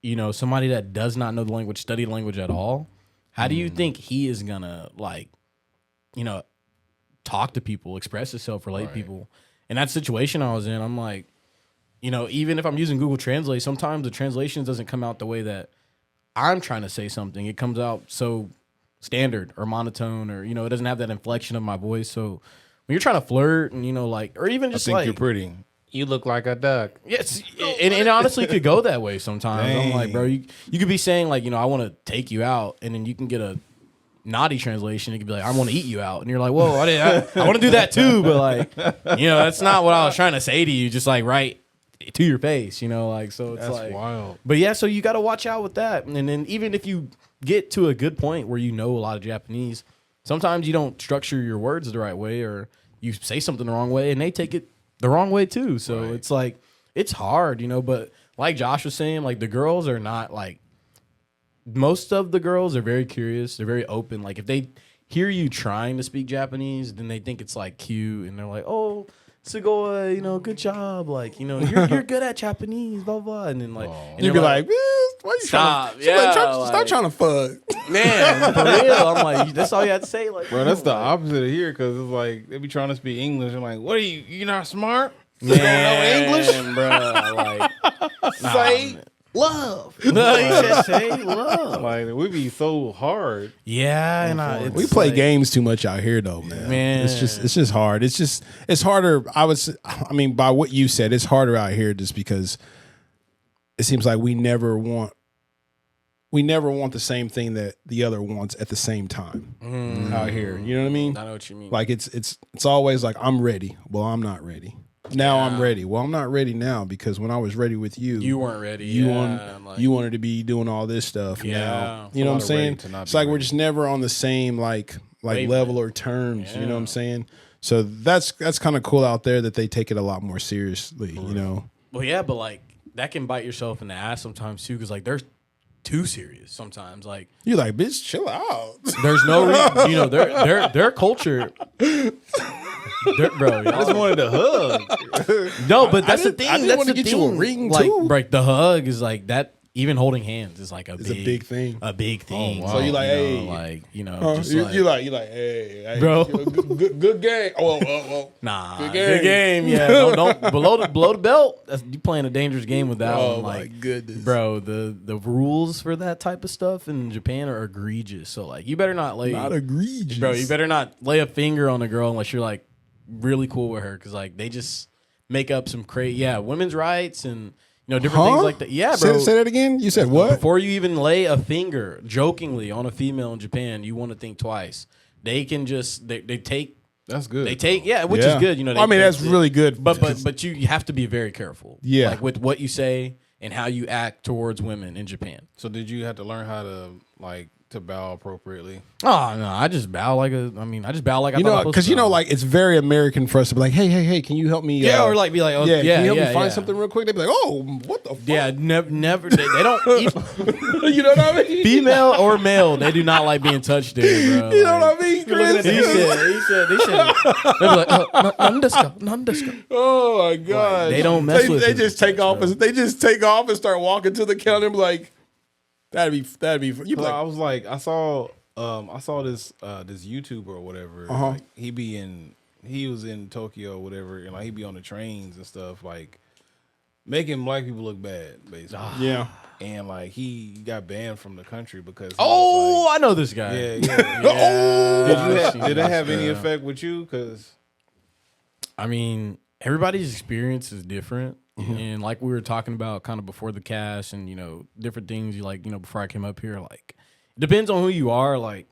you know, somebody that does not know the language, study the language at all, how do you think he is gonna, like, you know, talk to people, express himself, relate to people? In that situation I was in, I'm like, you know, even if I'm using Google Translate, sometimes the translation doesn't come out the way that I'm trying to say something. It comes out so standard or monotone, or, you know, it doesn't have that inflection of my voice. So when you're trying to flirt and, you know, like, or even I just think like, you're pretty. You look like a duck. yes, and honestly, it could go that way sometimes. I'm Dang. like, bro, you could be saying like, you know, I want to take you out, and then you can get a naughty translation. It could be like, I want to eat you out, and you're like, whoa, I want to do that too, but like, you know, that's not what I was trying to say to you. Just like right to your face, you know, like, so it's That's like wild. But yeah, so you got to watch out with that, and then even if you get to a good point where you know a lot of Japanese, sometimes you don't structure your words the right way, or you say something the wrong way, and they take it the wrong way too. So it's like, it's hard, you know, but like Josh was saying, like, the girls are not like, most of the girls are very curious. They're very open. Like, if they hear you trying to speak Japanese, then they think it's like cute, and they're like, oh, Sugoi, you know, good job. Like, you know, you're good at Japanese, blah, blah. And then like, and You'd they're be like, "Man, why you Stop, trying to, yeah, stop like- trying to fuck. man, for real. I'm like, that's all you had to say. Like, Bro, that's the like, opposite of here, because it's like they be trying to speak English. I'm like, what are you? You not smart? man, English? bro. Like, Say man. love. No, you just say love. Like we be so hard. Yeah, and We play games too much out here, though, man. Man. It's just hard. It's harder. I mean, by what you said, it's harder out here just because it seems like we never want the same thing that the other wants at the same time out here. You know what I mean? I know what you mean. Like it's always like, I'm ready. Well, I'm not ready. Now I'm ready. Well, I'm not ready now because when I was ready with you, you weren't ready. you yeah, you wanted to be doing all this stuff. Yeah. Now, you know what I'm lot of ready saying? to not It's be like we're ready. just never on the same like Wavelength. level or terms. You know what I'm Yeah. saying? So that's kind of cool out there that they take it a lot more seriously. You know? Well, yeah, but like that can bite yourself in the ass sometimes too, because like they're too serious sometimes. Like You're like, bitch, chill out. there's no, you know, their culture. Bro, I just wanted to hug. no, but that's the didn't- thing. I didn't That's wanna the get you a thing. ring, like, too. Like the hug is like that. Even holding hands is like a big thing. A big thing. wow. So you like, know, hey. like, you know, just you like, like, hey, Bro. good game. Oh. nah, Good good game. game. Yeah, don't below the belt. That's, you playing a dangerous game with that Oh one. my Like, goodness, bro, the rules for that type of stuff in Japan are egregious. So like, you better not lay, Not egregious, bro. You better not lay a finger on a girl unless you're like really cool with her, because like they just make up some crazy, women's rights, and different things like that. Yeah, bro. Say that again. You said what? Before you even lay a finger jokingly on a female in Japan, you want to think twice. They can just they take. That's good. They take which is good. I mean, that's really good. But you have to be very careful. Yeah, like with what you say and how you act towards women in Japan. So did you have to learn how to to bow appropriately? Oh no, I just bow like I just bow like because like it's very American for us to be like, hey, can you help me? Yeah, or like be like, oh, can you help me find something real quick? They'd be like, oh, what the fuck? Yeah, never. They don't. You know what I mean? Female or male, they do not like being touched there, bro. You know what I mean, Chris? He said. They be like, nandeska. Oh my god, they don't mess with. They just take off. They just take off and start walking to the counter. And be like, that'd be. You like, I was like, I saw this YouTuber or whatever. Like, he was in Tokyo or whatever, and like he be on the trains and stuff, like making black people look bad, basically. Yeah. And like he got banned from the country because I know this guy. Yeah. Did it have any effect with you? Because I mean, everybody's experience is different. And like we were talking about kind of before the cast and, different things before I came up here, like it depends on who you are. Like,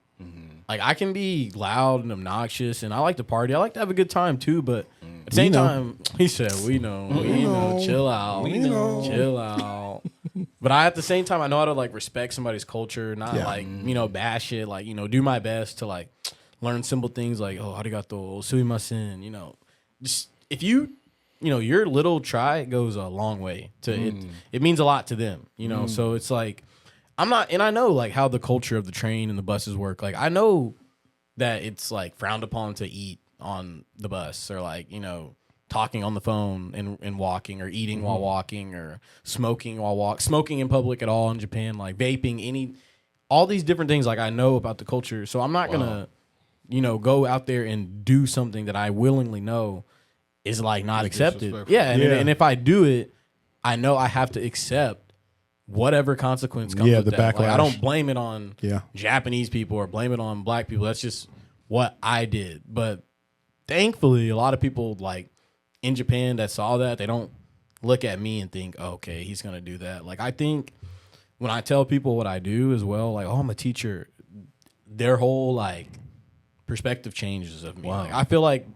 like I can be loud and obnoxious and I like to party. I like to have a good time too. But at the same time, he said, we know, chill out, chill out. But at the same time, I know how to like respect somebody's culture, not bash it, like, do my best to like learn simple things like, oh, arigato, sumimasen, just if you, your little try goes a long way to it. It means a lot to them, so it's like, I know like how the culture of the train and the buses work. Like I know that it's like frowned upon to eat on the bus or like, talking on the phone and walking or eating while walking or smoking smoking in public at all in Japan, like vaping, all these different things. Like I know about the culture. So I'm not gonna, go out there and do something that I willingly know is like not accepted. Yeah. And if I do it, I know I have to accept whatever consequence comes with the that. backlash. Like, I don't blame it on Japanese people or blame it on black people. That's just what I did. But thankfully, a lot of people like in Japan that saw that, they don't look at me and think, oh, okay, he's going to do that. Like, I think when I tell people what I do as well, like, oh, I'm a teacher, their whole like perspective changes of me. Wow. Like, I feel like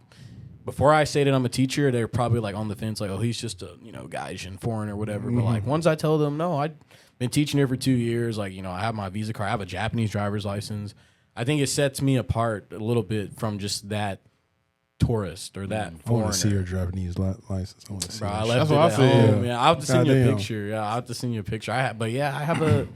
before I say that I'm a teacher, they're probably like on the fence, like, oh, he's just a, Gaijin foreigner or whatever. But like once I tell them, no, I've been teaching here for 2 years. Like, I have my visa card, I have a Japanese driver's license. I think it sets me apart a little bit from just that tourist or that foreigner. I want to see your Japanese license. I want to see that. That's what I said. Yeah, I'll have to send you a picture. Yeah, I'll have to send you a picture. I have a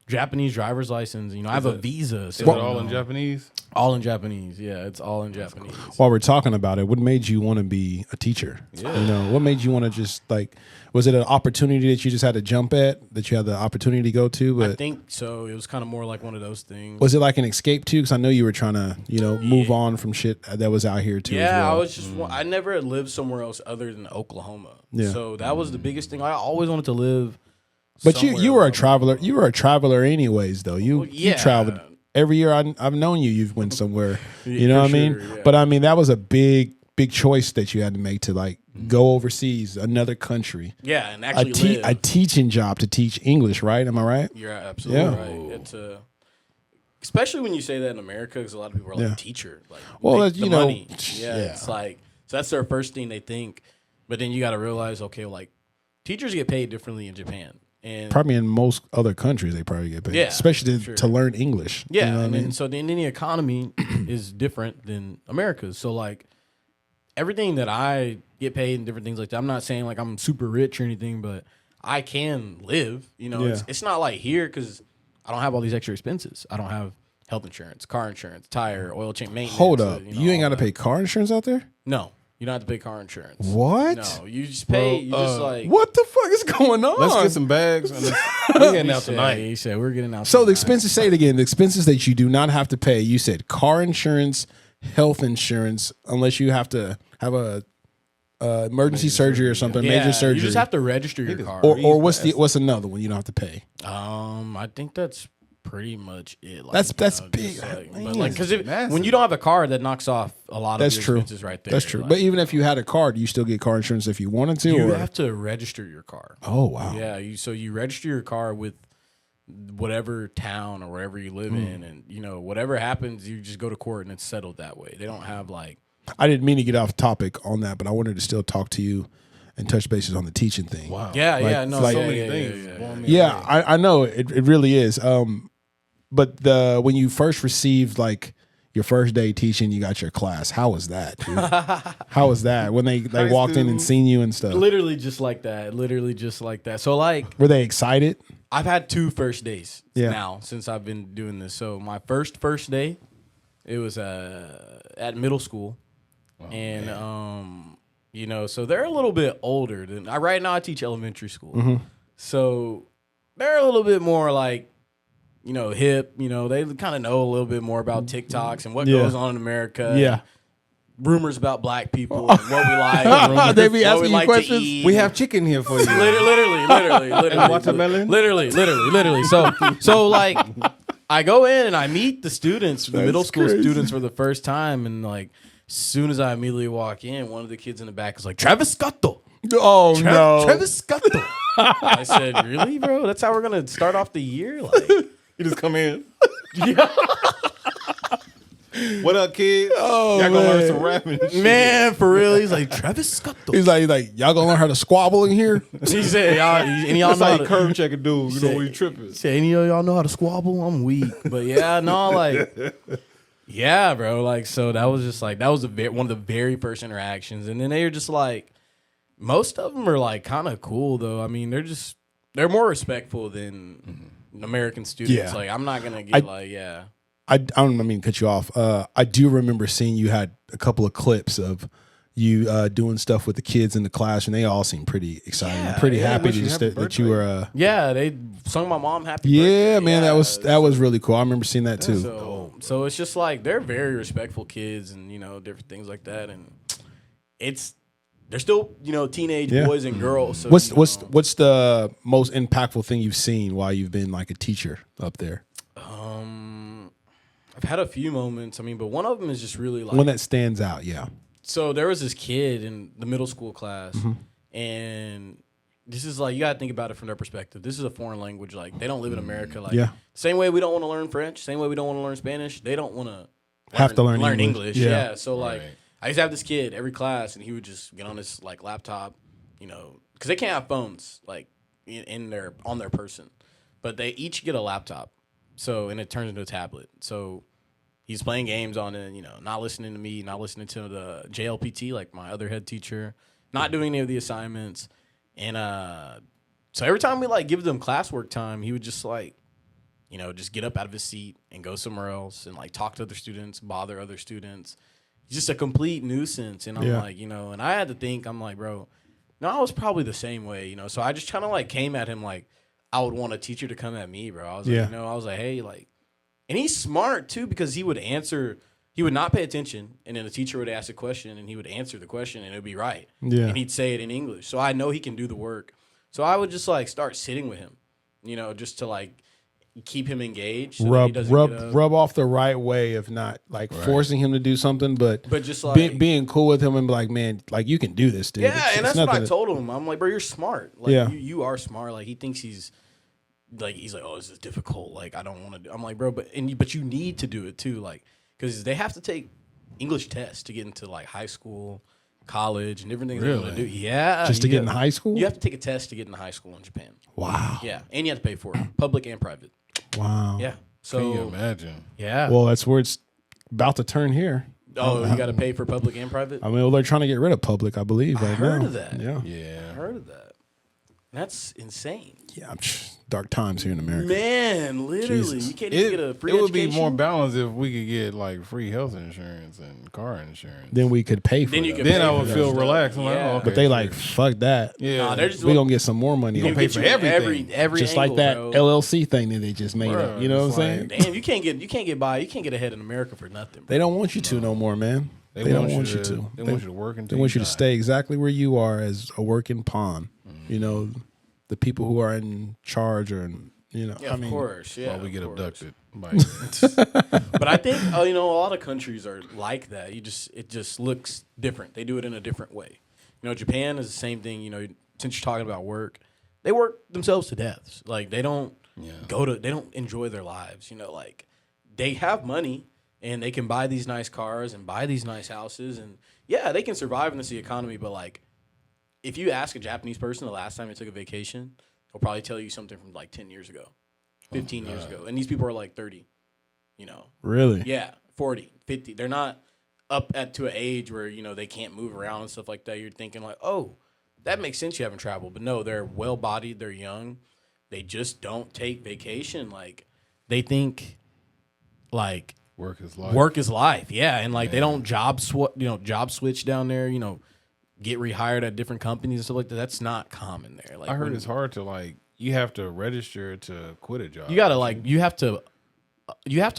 Japanese driver's license. I have a visa. So is it all in Japanese? All in Japanese. Yeah, it's all in Japanese. While we're talking about it, what made you want to be a teacher? Yeah. What made you want to just like, was it an opportunity that you just had to jump at, that you had the opportunity to go to? But I think so. It was kind of more like one of those things. Was it like an escape too? Because I know you were trying to, move on from shit that was out here too. Yeah, as well. I was just, I never had lived somewhere else other than Oklahoma. Yeah. So that was the biggest thing. I always wanted to live. But you were a traveler. You were a traveler anyways, though. You traveled every year. I've known you. You've went somewhere. You know what I mean? Yeah. But I mean, that was a big choice that you had to make to like go overseas, another country. Yeah, and actually a teaching job to teach English, right? Am I right? You're absolutely right. It's especially when you say that in America, because a lot of people are like teacher, like money. It's like so that's their first thing they think. But then you got to realize, okay, like teachers get paid differently in Japan. And probably in most other countries, they probably get paid, especially to learn English. Yeah, and so then the economy is different than America's. So like everything that I get paid and different things like that. I'm not saying like I'm super rich or anything, but I can live. It's not like here because I don't have all these extra expenses. I don't have health insurance, car insurance, tire, oil change, maintenance. Hold up, you ain't got to pay car insurance out there? No. You don't have to pay car insurance. What? No, you just pay. You just like. What the fuck is going on? Let's get some bags. And we're getting out tonight. He said we're getting out. So the expenses. Say it again. The expenses that you do not have to pay. You said car insurance, health insurance, unless you have to have a emergency surgery or something. Major surgery. You just have to register your car. Or what's another one you don't have to pay? I think that's pretty much it. Like, That's you know, big. just like- Man, but like, because massive. when you don't have a car, that knocks off a lot of That's your true. expenses right there. That's true. Like, But even if you had a car, do you still get car insurance if you wanted to? you or? have to register your car. Oh wow. Yeah, so you register your car with whatever town or wherever you live in, and you know whatever happens, you just go to court and it's settled that way. They don't have like I didn't mean to get off topic on that, but I wanted to still talk to you and touch bases on the teaching thing. Wow. yeah, no, like- so So many yeah, things. yeah, blowing me Yeah, away. I know it really is. But when you first received like your first day teaching, you got your class. How was that, dude? How was that when they High walked in and students. seen you and stuff? Literally just like that. Literally just like that. So like Were they excited? I've had 2 first days Yeah. now since I've been doing this. So my first day, it was at middle school, and you know, so they're a little bit older than right now. I teach elementary school, so they're a little bit more like, you know, hip. You know, they kind of know a little bit more about TikToks and what Yeah. goes on in America. Yeah. Rumors about black people, and what we like. They be what asking we you like questions? To eat. We have chicken here for you. Literally, watermelon? literally. So like, I go in and I meet the students, the middle school crazy. students, for the first time, and like, as soon as I immediately walk in, one of the kids in the back is like, "Travis Scotto, Oh no! Travis Scotto." I said, "Really, bro? That's how we're gonna start off the year?" Like, You just come in. What up, kids? Oh, Y'all gonna learn man. some rapping. and shit. man, for real? He's like, "Travis Scotto." He's like, y'all gonna learn how to squabble in here? He said, "Y'all, and y'all That's know how how you to." curve check a dude. You know Say- when you tripping. Say, any of y'all know how to squabble? I'm weak. But yeah, no, like, yeah, bro. Like, so that was just like, that was one of the very first interactions. And then they were just like, most of them are like kind of cool, though. I mean, they're more respectful than American students. Yeah. Like, I'm not going to get yeah. I don't mean to cut you off. I do remember seeing you had a couple of clips of you doing stuff with the kids in the class, and they all seem pretty excited. I'm pretty yeah, happy wish you just happy that you were. Yeah, they sung my mom happy Yeah, birthday. man, Yeah, that was really cool. I remember seeing that too. So it's just like they're very respectful kids, and you know, different things like that, and they're still, you know, teenage Yeah. boys and girls. So, What's you what's know. what's the most impactful thing you've seen while you've been like a teacher up there? I've had a few moments. I mean, but one of them is just really like. One that stands out, yeah. So there was this kid in the middle school class, Mm-hmm. and this is like, you gotta think about it from their perspective. This is a foreign language. Like, they don't live in America. Like, Yeah. same way we don't want to learn French, same way we don't want to learn Spanish. They don't want to Have to learn English. English. Yeah. Yeah. So like, Right. I used to have this kid every class, and he would just get on his like laptop, you know, because they can't have phones like on their person, but they each get a laptop. So, and it turns into a tablet. So he's playing games on it, you know, not listening to me, not listening to the JLPT, like my other head teacher, not doing any of the assignments. And so every time we like give them classwork time, he would just like, you know, just get up out of his seat and go somewhere else and like talk to other students, bother other students. He's just a complete nuisance. And I'm Yeah. like, you know, and I had to think, I'm like, bro, no, I was probably the same way, you know. So I just kind of like came at him like I would want a teacher to come at me, bro. I was Yeah. like, you know, I was like, hey, like, and he's smart too, because he would not pay attention, and then the teacher would ask a question and he would answer the question and it would be right. Yeah. And he'd say it in English. So I know he can do the work. So I would just like start sitting with him, you know, just to like keep him engaged. So that he Rub doesn't get up. rub off the right way of not like forcing him to do something, but But just like being cool with him and be like, man, like you can do this, dude. yeah, It's- and it's that's what I nothing to- told him. I'm like, bro, you're smart. Like, Yeah. you are smart. Like, he thinks he's like, oh, this is difficult. Like, I don't want to do. I'm like, bro, but you need to do it too. Like, because they have to take English tests to get into like high school, college, and different things they want to do. Really? Yeah, Just to you get in have- high school? You have to take a test to get into high school in Japan. Wow. Yeah, and you have to pay for it, public and private. Wow. Yeah. So Can you imagine? yeah. Well, that's where it's about to turn here. oh, you got to pay for public and private. I mean, well, they're trying to get rid of public, I believe. Right heard now. of that. Yeah. I Yeah. heard of that. That's insane. Yeah. Dark times here in America. Man, literally, Jesus. you can't even get a free It would be education? more balanced if we could get like free health insurance and car insurance. Then we could pay for Then you it. could Then pay I for would that feel stuff. relaxed. I'm like, Yeah. oh, okay, But they sure. like, fuck that. yeah. Nah, they're just We gonna get some more money. you on pay get for you everything. every just like angle, that bro. LLC thing that they just made up. Bro, You know what I'm it's saying? like- Damn, you can't get by. You can't get ahead in America for nothing. Bro. They don't want you to no more, man. They don't want you to. They want you to work They until want you to die. stay exactly where you are as a working pawn. Mm-hmm. You know, the people who are in charge or You know, Yeah, of course. Yeah, While we of get course. abducted. Like, But I think a lot of countries are like that. It just looks different. They do it in a different way. Japan is the same thing. Since you're talking about work, they work themselves to death. Like they don't they don't enjoy their lives. Like they have money and they can buy these nice cars and buy these nice houses, and yeah, they can survive in this economy. But like, if you ask a Japanese person the last time they took a vacation, they'll probably tell you something from like 10 years ago, 15 years ago, and these people are like 30. Really? Yeah, 40, 50. They're not up to an age where, they can't move around and stuff like that. You're thinking like, oh, that makes sense you haven't traveled. But no, they're well-bodied. They're young. They just don't take vacation. Like, they think, like, work is life. work is life. Yeah, and, like, they don't job switch down there, get rehired at different companies and stuff like that. That's not common there. Like, I heard it's hard to, like, you have to register to quit a job. You got to, like, you have to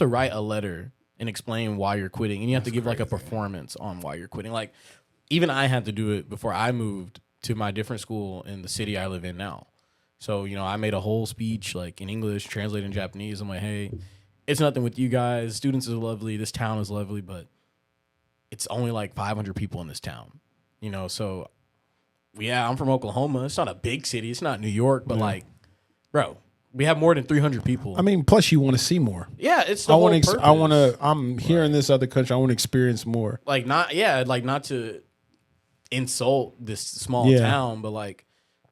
write a letter and explain why you're quitting, and you have to give like a performance on why you're quitting. Like, even I had to do it before I moved to my different school in the city I live in now. So, I made a whole speech like in English, translated in Japanese. I'm like, hey, it's nothing with you guys. Students are lovely. This town is lovely, but it's only like 500 people in this town. So yeah, I'm from Oklahoma. It's not a big city. It's not New York, but like, bro, we have more than 300 people. I mean, plus you want to see more. Yeah, it's the whole purpose. I'm here in this other country. I want to experience more. Like not to insult this small town, but like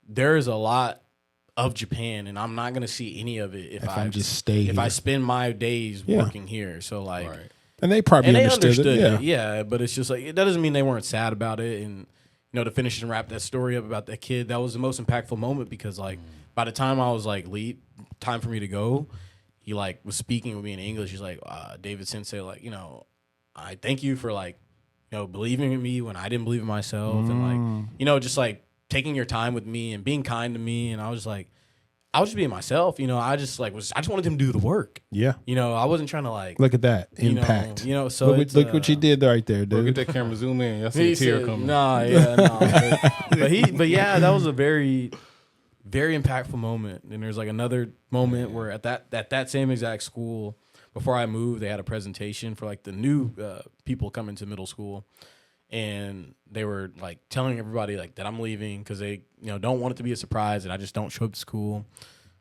there's a lot of Japan, and I'm not gonna see any of it if I just stay here. If I spend my days working here. So like, and they probably understood it. Yeah, but it's just like that doesn't mean they weren't sad about it. And to finish and wrap that story up about that kid, that was the most impactful moment because like by the time I was like time for me to go, he like was speaking with me in English. He's like, David Sensei, like, I thank you for like, believing in me when I didn't believe in myself, and like, just like taking your time with me and being kind to me. And I was like, I was just being myself, I just wanted him to do the work. Yeah. I wasn't trying to like look at that impact. So look what you did right there, dude. Look at that camera, zoom in. I see a tear coming. But yeah, that was a very, very impactful moment. And there's like another moment where at that same exact school, before I moved, they had a presentation for like the new people coming to middle school, and they were like telling everybody like that I'm leaving because they don't want it to be a surprise, and I just don't show up to school.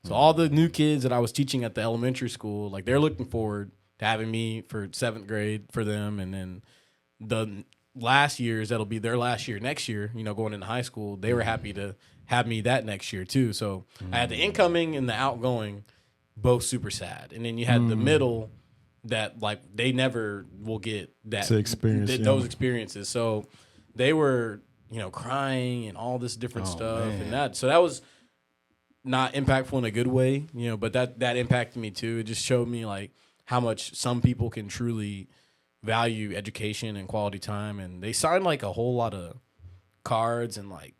So all the new kids that I was teaching at the elementary school, like they're looking forward to having me for 7th grade for them, and then the last years that'll be their last year next year, going into high school, they were happy to have me that next year too. So I had the incoming and the outgoing both super sad, and then you had the middle that like they never will get that to experience those experiences. So they were crying and all this different stuff, man. And that was not impactful in a good way, but that impacted me too. It just showed me like how much some people can truly value education and quality time, and they signed like a whole lot of cards and like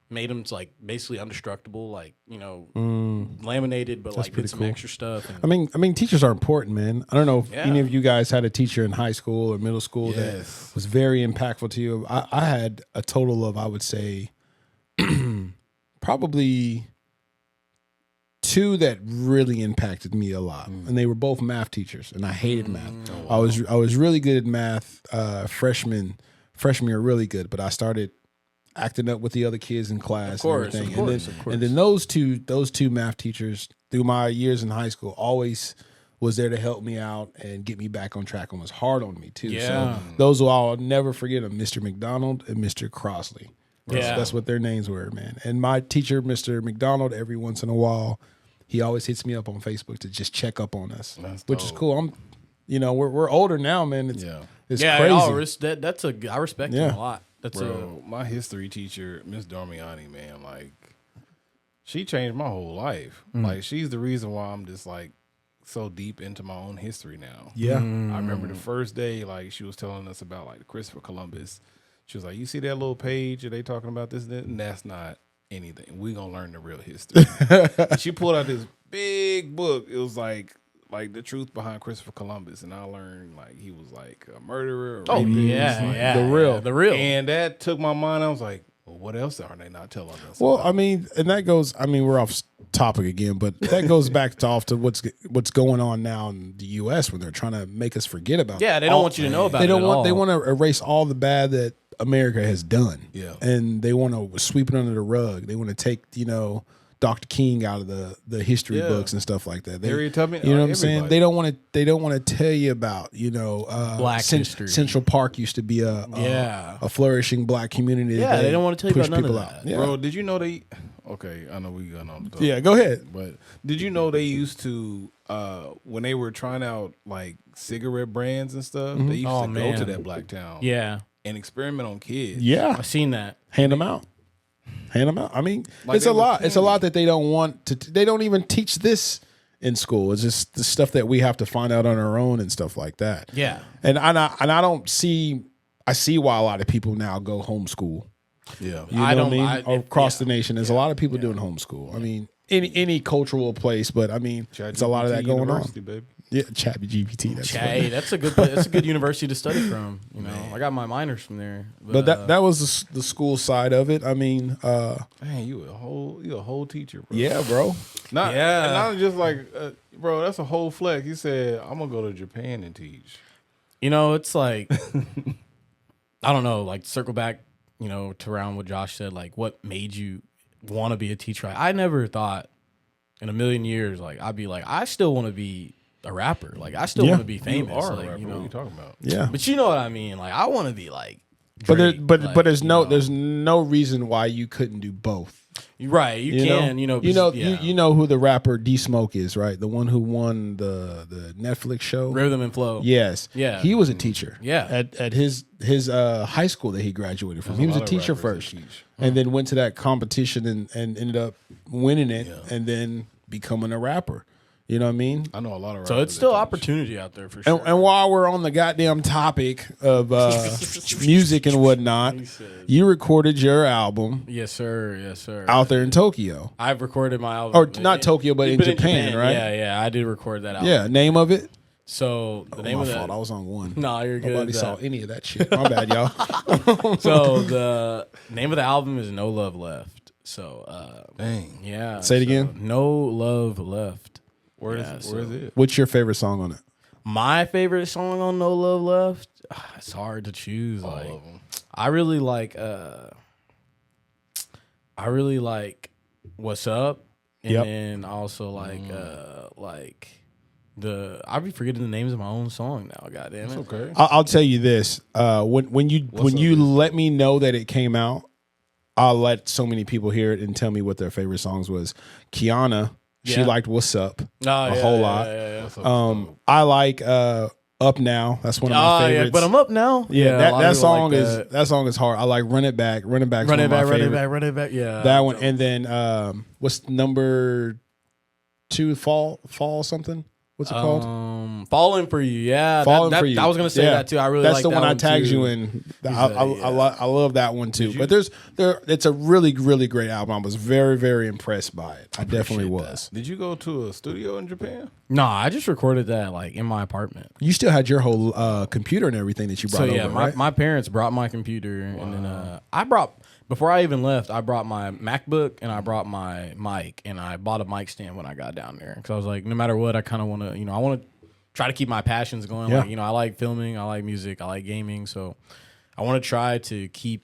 made them like basically indestructible, like laminated, but like did some extra stuff. And I mean, teachers are important, man. I don't know if any of you guys had a teacher in high school or middle school that was very impactful to you. I had a total of, I would say, probably 2 that really impacted me a lot, and they were both math teachers, and I hated math. I was really good at math. Freshman year, really good, but I started acting up with the other kids in class and everything. And then those two math teachers through my years in high school always was there to help me out and get me back on track and was hard on me too. Yeah. So those will I'll never forget them, Mr. McDonald and Mr. Crossley. That's what their names were, man. And my teacher, Mr. McDonald, every once in a while, he always hits me up on Facebook to just check up on us, which is cool. We're older now, man. It's crazy. I respect him a lot. My history teacher, Miss Dormiani, man, like she changed my whole life. Like she's the reason why I'm just like so deep into my own history now. Yeah. I remember the first day, like she was telling us about like Christopher Columbus. She was like, you see that little page? Are they talking about this? And that's not anything. We gonna learn the real history. She pulled out this big book. It was like the truth behind Christopher Columbus, and I learned like he was like a murderer. The real. And that took my mind. I was like, what else are they not telling us? Well, about? I mean, and that goes. I mean, we're off topic again, but that goes back to what's going on now in the U.S. when they're trying to make us forget about. Yeah, they don't want you to know about it. They want to erase all the bad that America has done. Yeah. And they want to sweep it under the rug. They want to take, Dr. King out of the history books and stuff like that. Harriet Tubman, you know what I'm saying? everybody. They don't want to tell you about, Black history. Central Park used to be a flourishing black community. Yeah, they don't want to tell you push about none people of out. that. Yeah. Bro, did you know they? Okay, I know we got on the topic. Yeah, go ahead. But did you know they used to when they were trying out like cigarette brands and stuff, they used Oh, to man. go to that Black Town Yeah, and experiment on kids. Yeah. I've seen that. Hand them out. Hand them out. I mean, Like it's they a were lot. It's a candy. lot that they don't want to. They don't even teach this in school. It's just the stuff that we have to find out on our own and stuff like that. Yeah. And I don't see. I see why a lot of people now go homeschool. Yeah. You know I what don't- I mean? I- Across the nation, there's a lot of people doing homeschool. I mean, any cultural place, but I mean, it's a lot of that going University, on. baby. Yeah, ChatGPT. That's Hey, funny. that's a good. That's a good university to study from. I got my minors from there. But that was the school side of it. I mean, Man, you a whole teacher, bro. yeah, bro. Not Yeah. and not just like, bro. That's a whole flex. He said, "I'm gonna go to Japan and teach." it's like I don't know. Like circle back, to around what Josh said. Like, what made you want to be a teacher? I never thought in a million years, like I'd be like, I still want to be a rapper. Like, I still Yeah. want to be You famous. are a like, rapper. What are you talking about? Yeah. But you know what I mean. Like, I want to be like. But Drake, like, there's no reason why you couldn't do both. right. You can. know? Yeah. You know who the rapper D Smoke is, right? The one who won the Netflix show. Rhythm and flow. Yes. Yeah. He was a teacher. Yeah. At his high school that he graduated from. He was a lot of teacher rappers first, that teach. and then went to that competition and ended up winning it, and then becoming a rapper. You know what I mean? I know a lot of. So rappers it's still that teach. opportunity out there for sure. And while we're on the goddamn topic of music and whatnot, you recorded your album Yes, sir. Yes, sir. out there in Tokyo. I've recorded my album. Or not Tokyo, but in Japan, right? Yeah, I did record that album. Yeah, name of it? So the name My of fault. I that. was on one. No, you're good. Nobody saw any of that shit. My bad, y'all. So the name of the album is No Love Left. So Dang. yeah. Say it so again. No Love Left. Where is Yeah, where is it? What's your favorite song on it? My favorite song on No Love Left. It's hard to choose. All Like of them. I really like What's Up, and Yep. then also like I be forgetting the names of my own song now. God damn it. Okay. I'll tell you this: when you Up let me know that it came out, I'll let so many people hear it and tell me what their favorite songs was. Kiana, she Yeah. liked "What's Up" Oh, a whole lot. What's up, I like "Up Now." That's one of my Oh favorites. yeah, but I'm up now. Yeah, a that, lot of that people song like is that song is hard. I like "Run It Back." "Run It Back." Run It Back, my Run It favorite. Back, Run It Back. Yeah, That one, and then what's number 2? Fall something. What's it called? Falling for You. Yeah, Falling that, for You. I was gonna say Yeah. that too. I really That's like the that one I tagged too. you in. I Yeah. love that one too. But it's a really great album. I was very impressed by it. I definitely was. Did you go to a studio in Japan? No, I just recorded that like in my apartment. You still had your whole computer and everything that you brought So yeah, over, my, right? my parents brought my computer, and then I brought before I even left, I brought my MacBook and I brought my mic, and I bought a mic stand when I got down there because I was like, no matter what, I kind of want to, I want to try to keep my passions going. Yeah. Like, I like filming, I like music, I like gaming, so I want to try to keep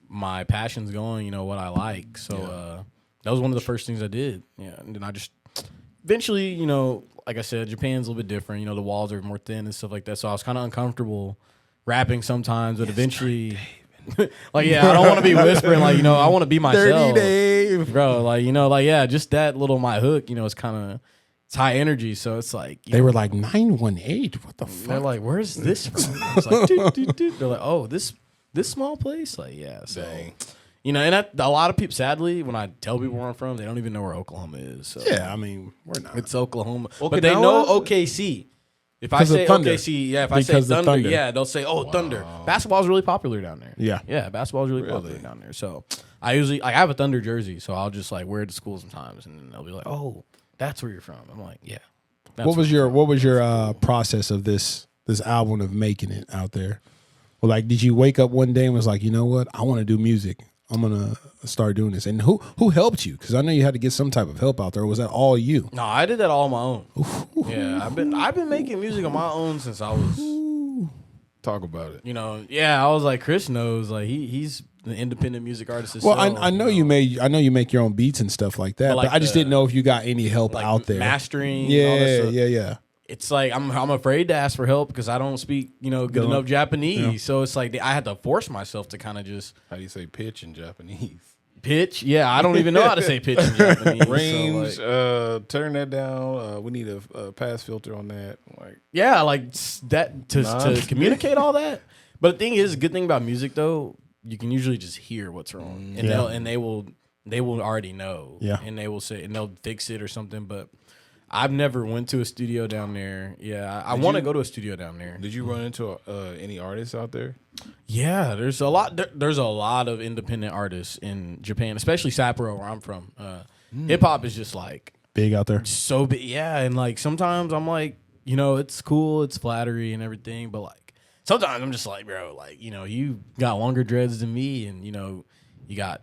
my passions going. What I like. So that was one of the first things I did. Yeah, and then I just eventually, like I said, Japan's a little bit different. The walls are more thin and stuff like that. So I was kind of uncomfortable rapping sometimes, but eventually, like, yeah, I don't want to be whispering. Like, I want to be myself, Dave. bro. Like, yeah, just that little my hook. It's kind of it's high energy. So it's like They were like 918. What the they're fuck? like, where's this from? It's like, doot, doot, doot. They're like, oh, this small place. Like, yeah. So. Dang. A lot of people, sadly, when I tell people where I'm from, they don't even know where Oklahoma is. So. Yeah, I mean, we're not. It's Oklahoma. Okinawa? But they know OKC. If I 'Cause of say Thunder. OKC, yeah, if I Because say of Thunder, Thunder. yeah, they'll say, oh, Thunder. Basketball's really popular down there. Yeah. Yeah, basketball's really popular down there. So I usually, I have a Thunder jersey, so I'll just like wear it to school sometimes, and then they'll be like, oh, that's where you're from. I'm like, yeah. What was your process of this album of making it out there? Well, like, did you wake up one day and was like, you know what? I want to do music. I'm gonna start doing this. And who helped you? Because I know you had to get some type of help out there. Or was that all you? No, I did that all on my own. Yeah, I've been making music on my own since I was. Talk about it. You know, yeah, I was like, Chris knows, like he's an independent music artist. Well, himself, I know you make your own beats and stuff like that, But, like, but I just didn't know if you got any help like out there. mastering. All that Yeah, stuff. yeah. It's like I'm afraid to ask for help because I don't speak, good enough Japanese. So it's like I had to force myself to kind of just How do you say pitch in Japanese? pitch. Yeah, I don't even know how to say pitch in Japanese. Range, So, like, turn that down. We need a pass filter on that. Like, yeah, like that to Nah. communicate all that. But the thing is, good thing about music though, you can usually just hear what's wrong, and they will already know. Yeah. And they will say, and they'll fix it or something. But I've never went to a studio down there. Yeah, I want to go to a studio down there. did you run into any artists out there? Yeah, there's a lot. There's a lot of independent artists in Japan, especially Sapporo, where I'm from. Hip hop is just like Big out there. so big. Yeah, and like sometimes I'm like, it's cool, it's flattery and everything, but like sometimes I'm just like, bro, like you got longer dreads than me, and you got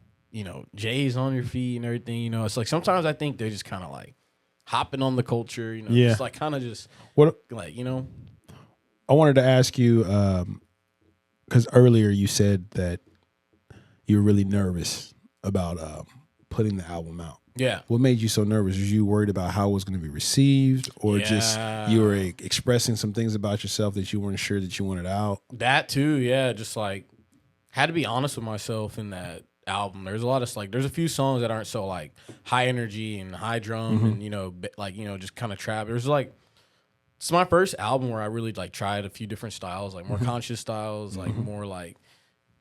J's on your feet and everything. It's like sometimes I think they're just kind of like hopping on the culture. Yeah. just like kind of just What like I wanted to ask you, because earlier you said that you were really nervous about putting the album out. yeah. What made you so nervous? Was you worried about how it was going to be received, or just you were expressing some things about yourself that you weren't sure that you wanted out? That too, yeah. Just like had to be honest with myself in that album. There's a lot of there's a few songs that aren't so like high energy and high drum and just kind of trap. There's like it's my first album where I really like tried a few different styles, like more conscious styles, like more like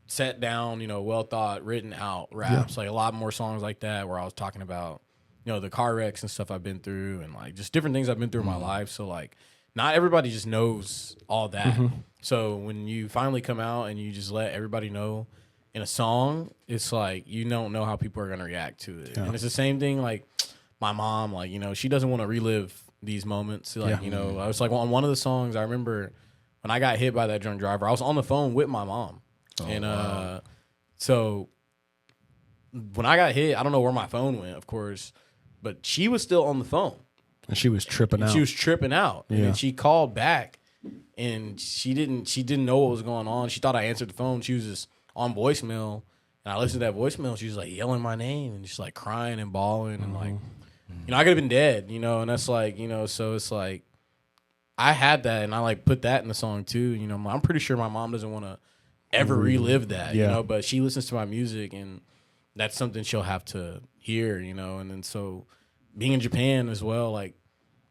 set down, well thought, written out raps, like a lot more songs like that where I was talking about the car wrecks and stuff I've been through and like just different things I've been through in my life. So like not everybody just knows all that. So when you finally come out and you just let everybody know in a song, it's like you don't know how people are gonna react to it. And it's the same thing like my mom, like, she doesn't want to relive these moments. Like, I was like on one of the songs, I remember when I got hit by that drunk driver, I was on the phone with my mom. So when I got hit, I don't know where my phone went, of course, but she was still on the phone. And she was tripping out. She was tripping out. And Yeah. then she called back and she didn't know what was going on. She thought I answered the phone. She was just on voicemail. And I listened to that voicemail. She was like yelling my name and just like crying and bawling and like, I could have been dead, and that's like, so it's like I had that and I like put that in the song too. I'm pretty sure my mom doesn't want to ever relive that, but she listens to my music and that's something she'll have to hear, and then so being in Japan as well, like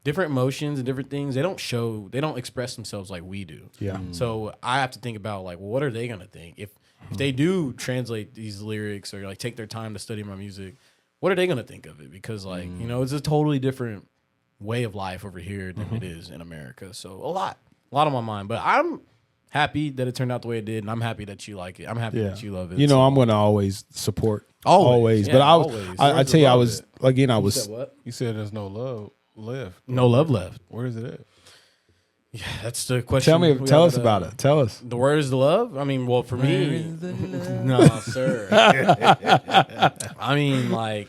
different emotions and different things, they don't express themselves like we do. Yeah. So I have to think about like, well, what are they gonna think if they do translate these lyrics or like take their time to study my music? What are they gonna think of it? Because like it's a totally different way of life over here than it is in America. So a lot on my mind, but I'm happy that it turned out the way it did, and I'm happy that you like it. I'm happy that you love it. I'm going to always support. Always. But Yeah, always. I tell you, I was again. I You was said what? You said there's no love left. No love left. Where is it at? Yeah, that's the question. Tell us about it. Tell us. The word is the love. I mean, well, for me, no, sir. I mean, like,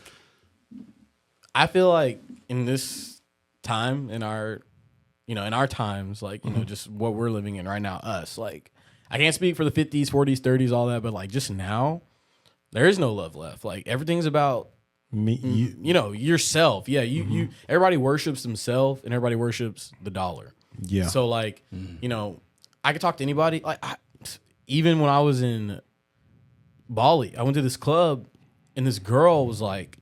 I feel like in this time, in our times, like, just what we're living in right now, us, like, I can't speak for the 50s, 40s, 30s, all that, but like, just now, there is no love left. Like, everything's about yourself. Yeah, you. Everybody worships themselves, and everybody worships the dollar. Yeah. So like, I could talk to anybody. Like, even when I was in Bali, I went to this club, and this girl was like,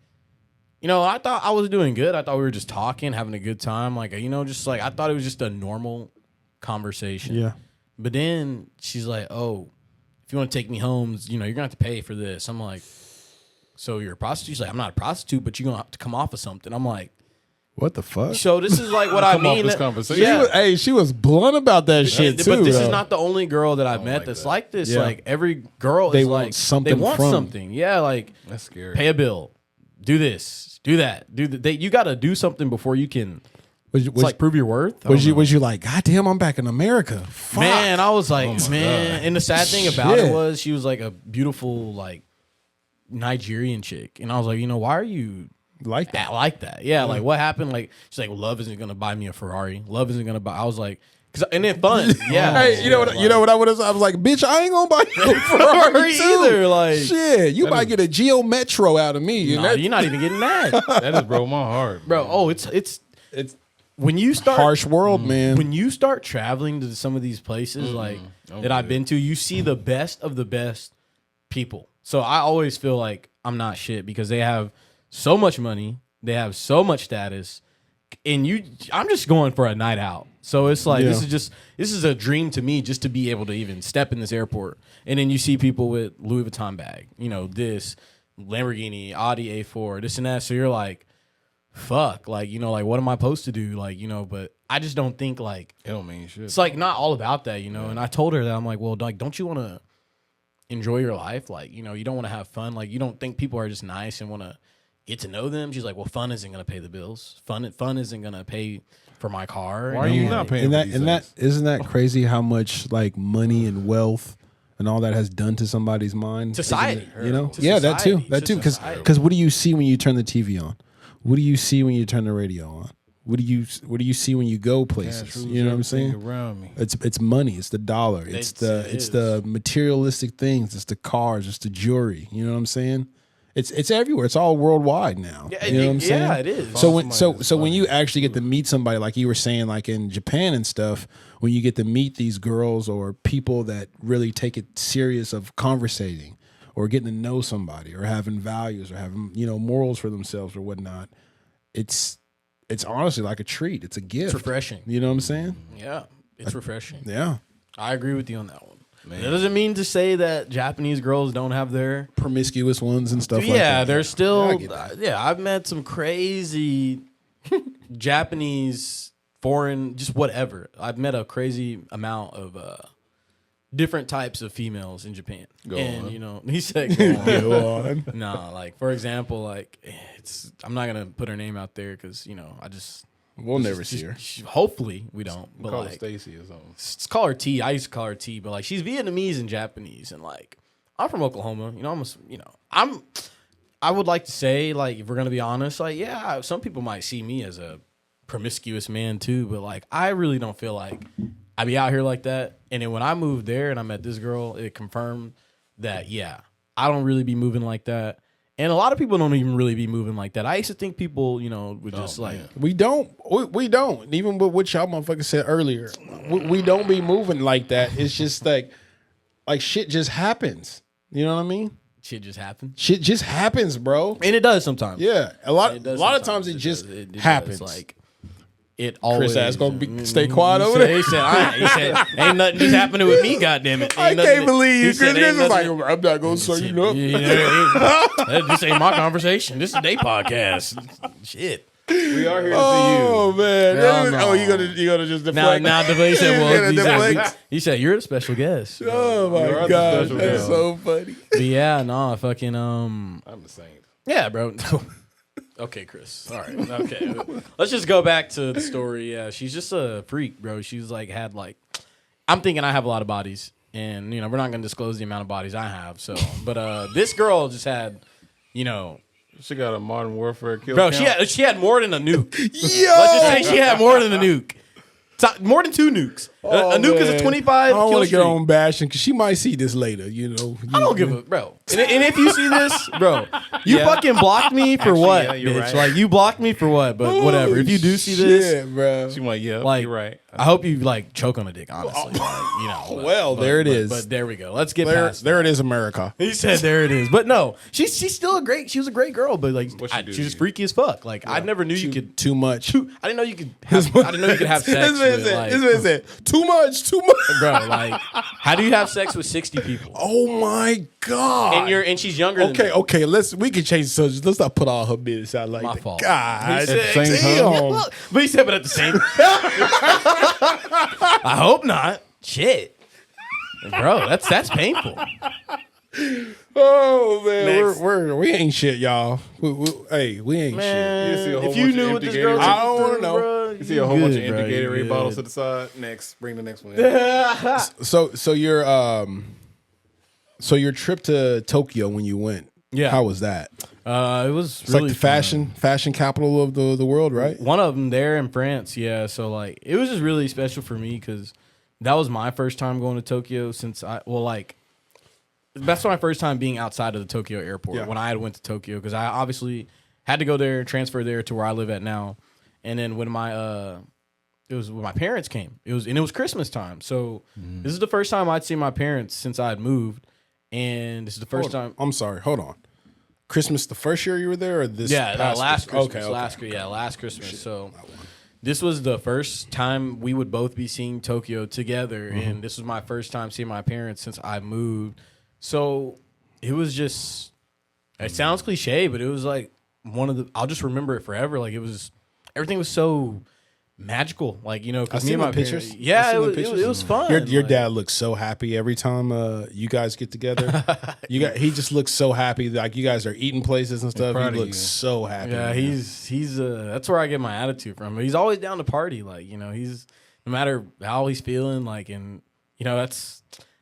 I thought I was doing good. I thought we were just talking, having a good time. Like, just like I thought it was just a normal conversation. Yeah. But then she's like, "Oh, if you want to take me home, you're gonna have to pay for this." I'm like, "So you're a prostitute?" She's like, "I'm not a prostitute, but you're gonna have to come off of something." I'm like, What the fuck? so this is like what I Come off mean. this conversation. She was blunt about that shit too. But this is though. not the only girl that I've met like that's that. like this. Yeah. Like every girl They is want like something They want from- something. Yeah, like That's scary. pay a bill, do this, do that, you got to do something before you can. Was It's like prove your worth. I don't know. you like, God damn, I'm back in America. Fuck. Man, I was like, man. And the sad thing about Shit. it was she was like a beautiful, like Nigerian chick, and I was like, why are you Like that. like that? Yeah, like what happened? Like she's like, well, love isn't gonna buy me a Ferrari. Love isn't gonna buy. I was like, and then fun. Yeah, Hey, you know what I would have? I was like, bitch, I ain't gonna buy you a Ferrari either. Like, shit, you might get a Geo Metro out of me. You know? you're not even getting that, That just broke my heart, bro. Oh, it's when you start Harsh world, man. when you start traveling to some of these places that I've been to, you see the best of the best people. So I always feel like I'm not shit because they have so much money, they have so much status, and I'm just going for a night out. So it's like this is a dream to me just to be able to even step in this airport. And then you see people with Louis Vuitton bag, this Lamborghini, Audi A4, this and that. So you're like, fuck, like, like what am I supposed to do? Like, but I just don't think like It don't mean shit. it's like not all about that, And I told her that I'm like, well, like, don't you want to enjoy your life? Like, you don't want to have fun. Like, you don't think people are just nice and want to get to know them. She's like, well, fun isn't going to pay the bills. Fun isn't going to pay for my car. Why are you not paying? Isn't that crazy how much like money and wealth and all that has done to somebody's mind? Society, Isn't it? to Yeah, society, that too. to society. Because what do you see when you turn the TV on? What do you see when you turn the radio on? What do you see when you go places? You know what I'm saying? Around me. It's money. It's the dollar. It's the materialistic things. It's the cars. It's the jewelry. You know what I'm saying? It's everywhere. It's all worldwide now. Yeah, you know what I'm saying? Yeah, it is. So when you actually get to meet somebody, like you were saying, like in Japan and stuff, when you get to meet these girls or people that really take it serious of conversating or getting to know somebody or having values or having morals for themselves or whatnot, it's honestly like a treat. It's a gift. It's refreshing. You know what I'm saying? Yeah, it's refreshing. Yeah. I agree with you on that one. Man. That doesn't mean to say that Japanese girls don't have their promiscuous ones and stuff like that. Yeah, they're still. Yeah, I've met some crazy Japanese, foreign, just whatever. I've met a crazy amount of different types of females in Japan. Go on. He said, "Go on." on. No, like for example, like I'm not gonna put her name out there because I just. We'll never see her. Hopefully we don't. But Call like, her Stacy or something. let's call her T. I used to call her T, but like she's Vietnamese and Japanese, and like I'm from Oklahoma. I would like to say, like, if we're gonna be honest, like, yeah, some people might see me as a promiscuous man too, but like I really don't feel like I be out here like that. And then when I moved there and I met this girl, it confirmed that I don't really be moving like that. And a lot of people don't even really be moving like that. I used to think people, would just like... We don't. Even with what y'all motherfuckers said earlier, we don't be moving like that. It's just like shit just happens. You know what I mean? Shit just happens. Shit just happens, bro. And it does sometimes. Yeah. A lot of times it just happens. Like, it always... Chris ass gonna stay quiet over there. He said, ain't nothing just happening with me, goddammit. I can't believe you. Chris is like, I'm not gonna show you up. This ain't my conversation. This is their podcast. Shit. We are here to see you. Oh man! No. You gonna just deflect? Now he said, Gonna he said, you're a special guest. Oh my god, that's so funny. But yeah, no, fucking I'm the saint. yeah, bro. Okay, Chris. All right. Okay. Let's just go back to the story. Yeah, she's just a freak, bro. She's like I'm thinking I have a lot of bodies, and we're not gonna disclose the amount of bodies I have. So, but this girl just had, She got a Modern Warfare kill. bro. count. She had more than a nuke. Yo, Let's just say she had more than a nuke. More than 2 nukes. A nuke is a 25 I don't kill want to get streak. on bashing because she might see this later. I don't give a bro. And if you see this, bro, you fucking blocked me for what, yeah, you're bitch? right. Like you blocked me for what? But whatever. If you do see this, bro. She went, yeah, like, you're right. I hope you like choke on a dick, honestly. But there it is. But there we go. Let's get There, past. there it is, America. He said there it is. But no, she's still she was a great girl, but like What'd she do she to was you? freaky as fuck. Like I never knew you could. Too much. I didn't know you could. I didn't know you could have sex with like, This man said, too much. bro. Like, how do you have sex with 60 people? Oh my god. And she's younger. than me. Okay. We can change the subject. Let's not put all her business out like My that. fault. God, He said- At the same damn. time? But he said, but at the same I hope not. Shit. Bro, that's painful. Oh man, Next. we ain't shit, y'all. We ain't Man, You see a whole if you bunch of knew what this empty girl Gatorade. I don't wanna wanna know. You see a whole bunch of empty Gatorade bottles to the side. Next, bring the next one in. shit. So your trip to Tokyo when you went, Yeah. How was that? It was It's really like the fashion capital of the world, right? one of them there in France. Yeah, so like it was just really special for me because that was my first time going to Tokyo that's my first time being outside of the Tokyo airport Yeah. when I had went to Tokyo because I obviously had to go there, transfer there to where I live at now, and then when it was when my parents came. It was Christmas time, so this is the first time I'd seen my parents since I had moved, and this is the first time. I'm sorry. Hold on. Christmas the first year you were there, or this? Yeah, past last Christmas. Okay. Last Christmas. So this was the first time we would both be seeing Tokyo together, and this was my first time seeing my parents since I moved. So it was just. It sounds cliche, but it was like I'll just remember it forever. Like everything was so magical. Like, you know, because I me seen and my the pictures. parents, yeah, I seen the it pictures. was fun. Your Like, dad looks so happy every time you guys get together. He just looks so happy. Like you guys are eating places and stuff. proud He of looks you. so happy. Yeah, man. he's that's where I get my attitude from. He's always down to party. Like, you know, he's no matter how he's feeling. Like, and you know,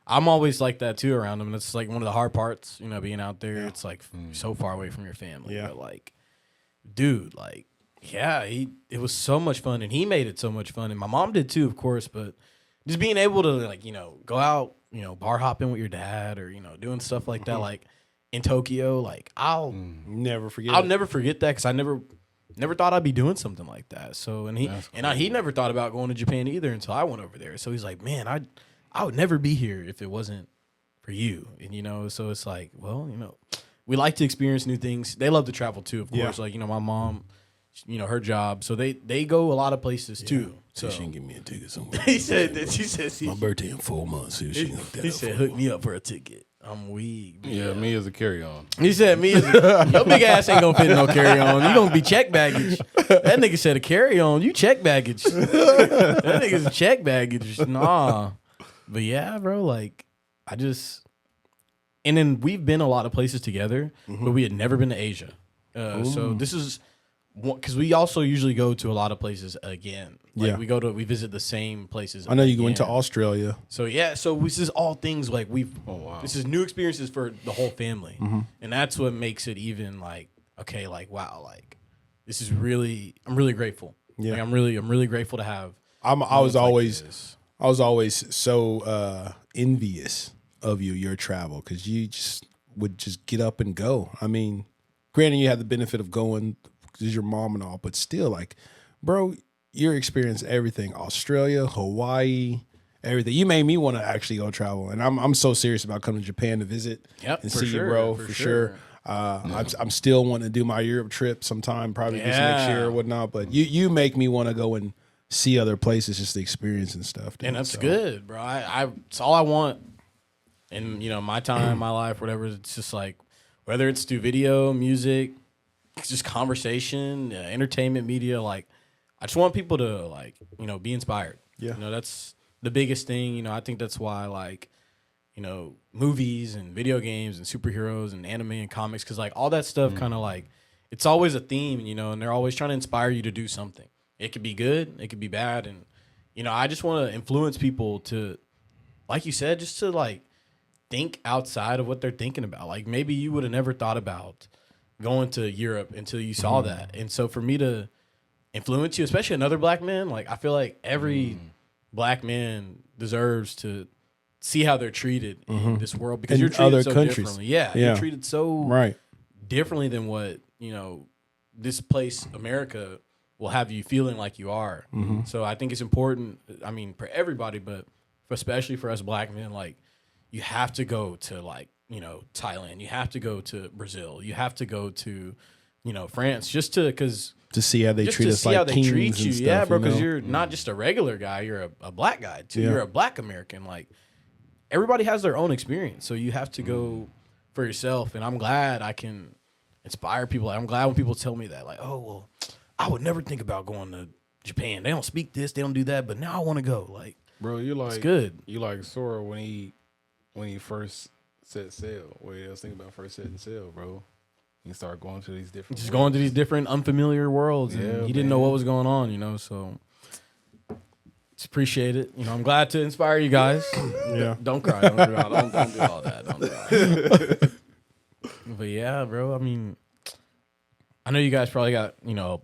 I'm always like that too around him. That's like one of the hard parts. You know, being out there, it's like so far away from your family. Yeah. But like, dude, like, yeah, it was so much fun, and he made it so much fun, and my mom did too, of course. But just being able to like, you know, go out, you know, bar hopping with your dad, or you know, doing stuff like that, like in Tokyo, like I'll Never forget. I'll it. never forget that because I never thought I'd be doing something like that. So he never thought about going to Japan either until I went over there. So he's like, man, I would never be here if it wasn't for you. And you know, so it's like, well, you know, we like to experience new things. They love to travel too, of course. Yeah. Like, you know, my mom, you know, her job, so they go a lot of places too. So She can give me a ticket somewhere. he said that she said My birthday in 4 months. See if she can hook that he up said for hook me. me up for a ticket. I'm weak. Yeah, me as a carry-on. He said, "Me, your big ass ain't gonna fit in no carry on. You gonna be check baggage." That nigga said, "A carry on, you check baggage." That nigga's check baggage. Nah, but yeah, bro. Like, and then we've been a lot of places together, but we had never been to Asia. So this is because we also usually go to a lot of places again. Like Yeah. we visit the same places. I know you went to again. Australia. So yeah, so this is all things like wow. this is new experiences for the whole family, and that's what makes it even like okay, like wow, like this is really I'm really grateful. Yeah. Like, I'm really grateful to have. I was moments like always this. so envious of your travel because you would just get up and go. I mean, granted, you had the benefit of going because your mom and all, but still, like, bro, you're experiencing everything: Australia, Hawaii, everything. You made me want to actually go travel, and I'm so serious about coming to Japan to visit Yep, and for see sure, you, bro, for for sure. sure. I'm still wanting to do my Europe trip sometime, probably this next Yeah. year or whatnot. But you make me want to go and see other places, just to experience and stuff. Dude. And that's So, good, bro. It's all I want in, you know, my time, my life, whatever. It's just like, whether it's through video, music, it's just conversation, entertainment, media. Like, I just want people to, like, you know, be inspired. Yeah. You know, that's the biggest thing. You know, I think that's why, like, you know, movies and video games and superheroes and anime and comics, because, like, all that stuff kind of, like, it's always a theme, you know, and they're always trying to inspire you to do something. It could be good, it could be bad, and, you know, I just want to influence people to, like you said, just to, like, think outside of what they're thinking about. Like, maybe you would have never thought about going to Europe until you saw that. And so for me to influence you, especially another black man, like, I feel like every black man deserves to see how they're treated in this world, because In you're treated other so countries. differently. Yeah, Yeah. you're treated so right. differently than what, you know, this place, America, will have you feeling like you are. So I think it's important, I mean, for everybody, but especially for us black men, like, you have to go to, like, you know, Thailand, you have to go to Brazil, you have to go to, you know, France, just to, because To see how they just treat to us see like how they kings treat you. and stuff, Yeah, bro, because know? you're not just a regular guy, you're a black guy too. Yeah. You're a black American. Like, everybody has their own experience, so you have to go for yourself. And I'm glad I can inspire people. I'm glad when people tell me that, like, oh, well, I would never think about going to Japan. They don't speak this, they don't do that, but now I want to go. Like, Bro, you like it's good. You like Sora when he first set sail. What I was thinking about first setting sail, bro. You start going to these different Just going to these different unfamiliar worlds, and Yeah, he didn't know man. what was going on, you know. So just appreciate it. You know, I'm glad to inspire you guys. Yeah. Don't cry. Don't do all that. Don't cry. But But yeah, bro. I mean, I know you guys probably got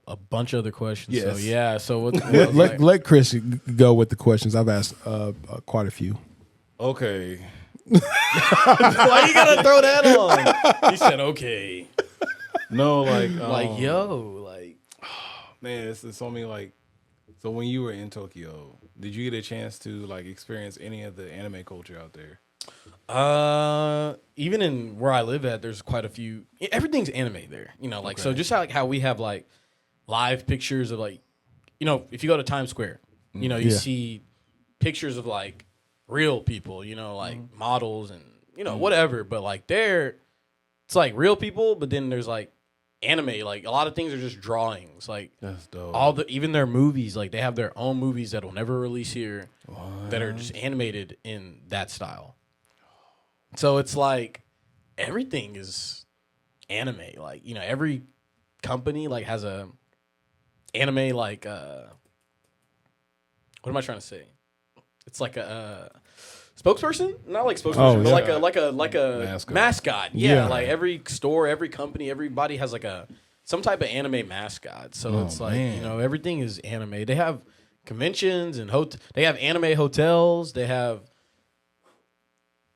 a bunch of other questions. Yes. So yeah. So Let Chris go with the questions. I've asked quite a few. Okay. why you gotta throw that on? He said, "Okay." No, like man, it's on me. Like, so when you were in Tokyo, did you get a chance to like experience any of the anime culture out there? Even in where I live at, there's quite a few. Everything's anime there. So just how we have like live pictures of like, if you go to Times Square, you see pictures of like real people, like models and whatever. But like there, it's like real people, but then there's like anime. Like a lot of things are just drawings. Like That's dope. even their movies, like they have their own movies that'll never release here that are just animated in that style. So it's like everything is anime. Like, every company like has a anime like what am I trying to say? It's like a spokesperson? Not like spokesperson, but like a mascot. Yeah, like every store, every company, everybody has like some type of anime mascot. So it's like, everything is anime. They have conventions and they have anime hotels. They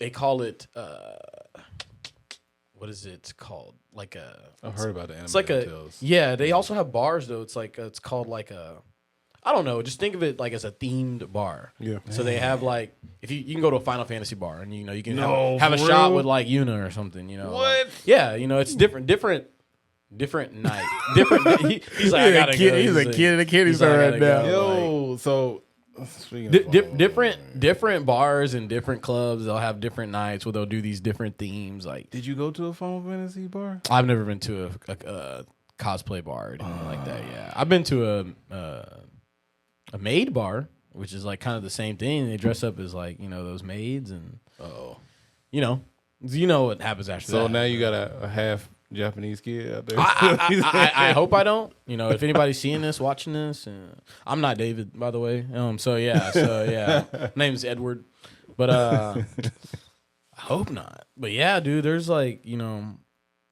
call it what is it called? Like I've heard about the anime it's like hotels. they also have bars though. It's like it's called like I don't know. Just think of it like as a themed bar. Yeah. So they have like if you can go to a Final Fantasy bar and you can No, have a for shot real? with like Yuna or something. What? Yeah. It's different night. He's like I gotta go. He's a kid in a candy he's store like, I right gotta now. go. Yo, so speaking of different bars and different clubs. They'll have different nights where they'll do these different themes. Like did you go to a Final Fantasy bar? I've never been to a cosplay bar or anything like that. Yeah, I've been to a maid bar, which is like kind of the same thing. They dress up as like those maids, and you know what happens after that. So now you got a half Japanese kid out there. I hope I don't. If anybody's seeing this, watching this, I'm not David, by the way. So yeah. Name's Edward, but I hope not. But yeah, dude, there's like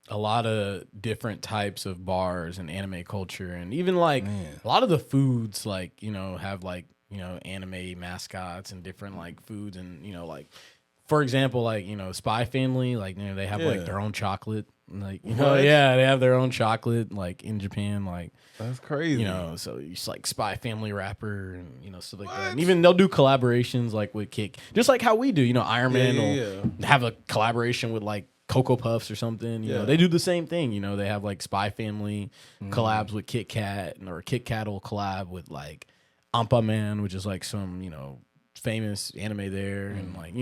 a lot of different types of bars and anime culture, and even like a lot of the foods like have like anime mascots and different like foods, and like for example like Spy Family, like they have like their own chocolate, like they have their own chocolate like in Japan, like That's crazy. so it's like Spy Family wrapper and stuff like that. And even they'll do collaborations like with Kick, just like how we do. Iron Man will have a collaboration with like Cocoa Puffs or something. They do the same thing. They have like Spy Family collabs with Kit Kat, or Kit Kat will collab with like Ampa Man, which is like some famous anime there, and like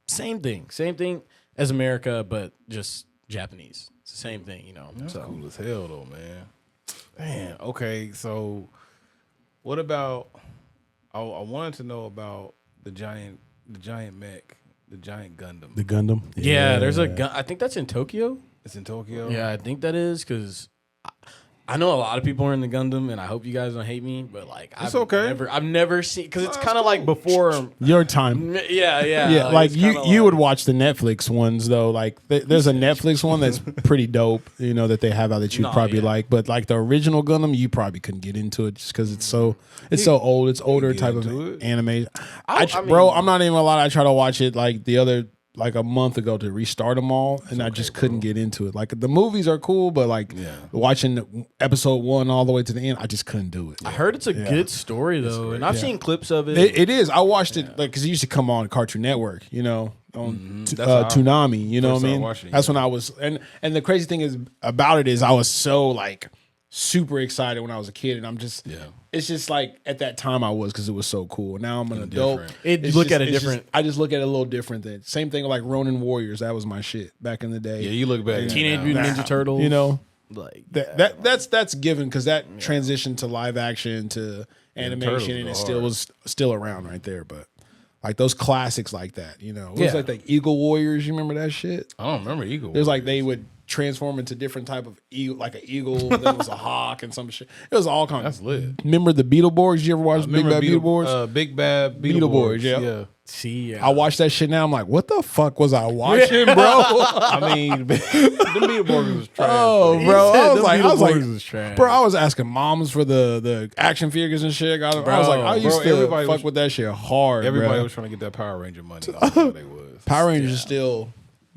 same thing as America, but just Japanese. It's the same thing, That's so cool as hell though, man. Man, okay, so what about? I wanted to know about the giant mech, the giant Gundam. The Gundam. yeah, there's a gun. I think that's in Tokyo. It's in Tokyo. Yeah, I think that is because I know a lot of people are in the Gundam, and I hope you guys don't hate me, but like It's okay. I've never seen, because it's kind of like before. Your time. Yeah. Yeah, like it's you kinda you would watch the Netflix ones though. Like there's a Netflix one that's pretty dope, that they have out that you'd No, probably yeah. like. But like the original Gundam, you probably couldn't get into it just because it's so old. It's older get type of into it. anime. I Bro, mean- I'm not even gonna lie. I tried to watch it like a month ago to restart them all, and I just couldn't get into it. Like the movies are cool, but like watching episode 1 all the way to the end, I just couldn't do it. I heard it's a good story though, and I've seen clips of it. It is. I watched it like because it used to come on Cartoon Network, on That's how I Toonami. You know what I started mean? watching it, That's when I was, and the crazy thing is about it is I was so like super excited when I was a kid, and I'm just It's just like at that time I was because it was so cool. Now I'm an adult. Different. You look at it different. I just look at it a little different. Than same thing like Ronin Warriors. That was my shit back in the day. Yeah, you look back. at it Teenage now. Mutant Ninja Turtles. Like That's given because that transition to live action to animation, and it Turtles was still around right there. But like those classics like that, it was Yeah. like the Eagle Warriors. You remember that shit? I don't remember Eagle. There's like they would transform into different type of eagle, like an eagle. Then it was a hawk and some shit. It was all kinds. That's lit. Remember the Beetleborgs? You ever watch Big Bad Beetleborgs? Big Bad Beetleborgs, yeah. See, I watch that shit now. I'm like, what the fuck was I watching, bro? I mean, the Beetleborgs was trash. Oh, He bro, said I was them like, Beetleborgs was trash. bro, I was asking moms for the action figures and shit. I was like, I used to everybody fuck was- with that shit hard. Everybody bro. was trying to get that Power Ranger money. I don't know what they was. Power Rangers is still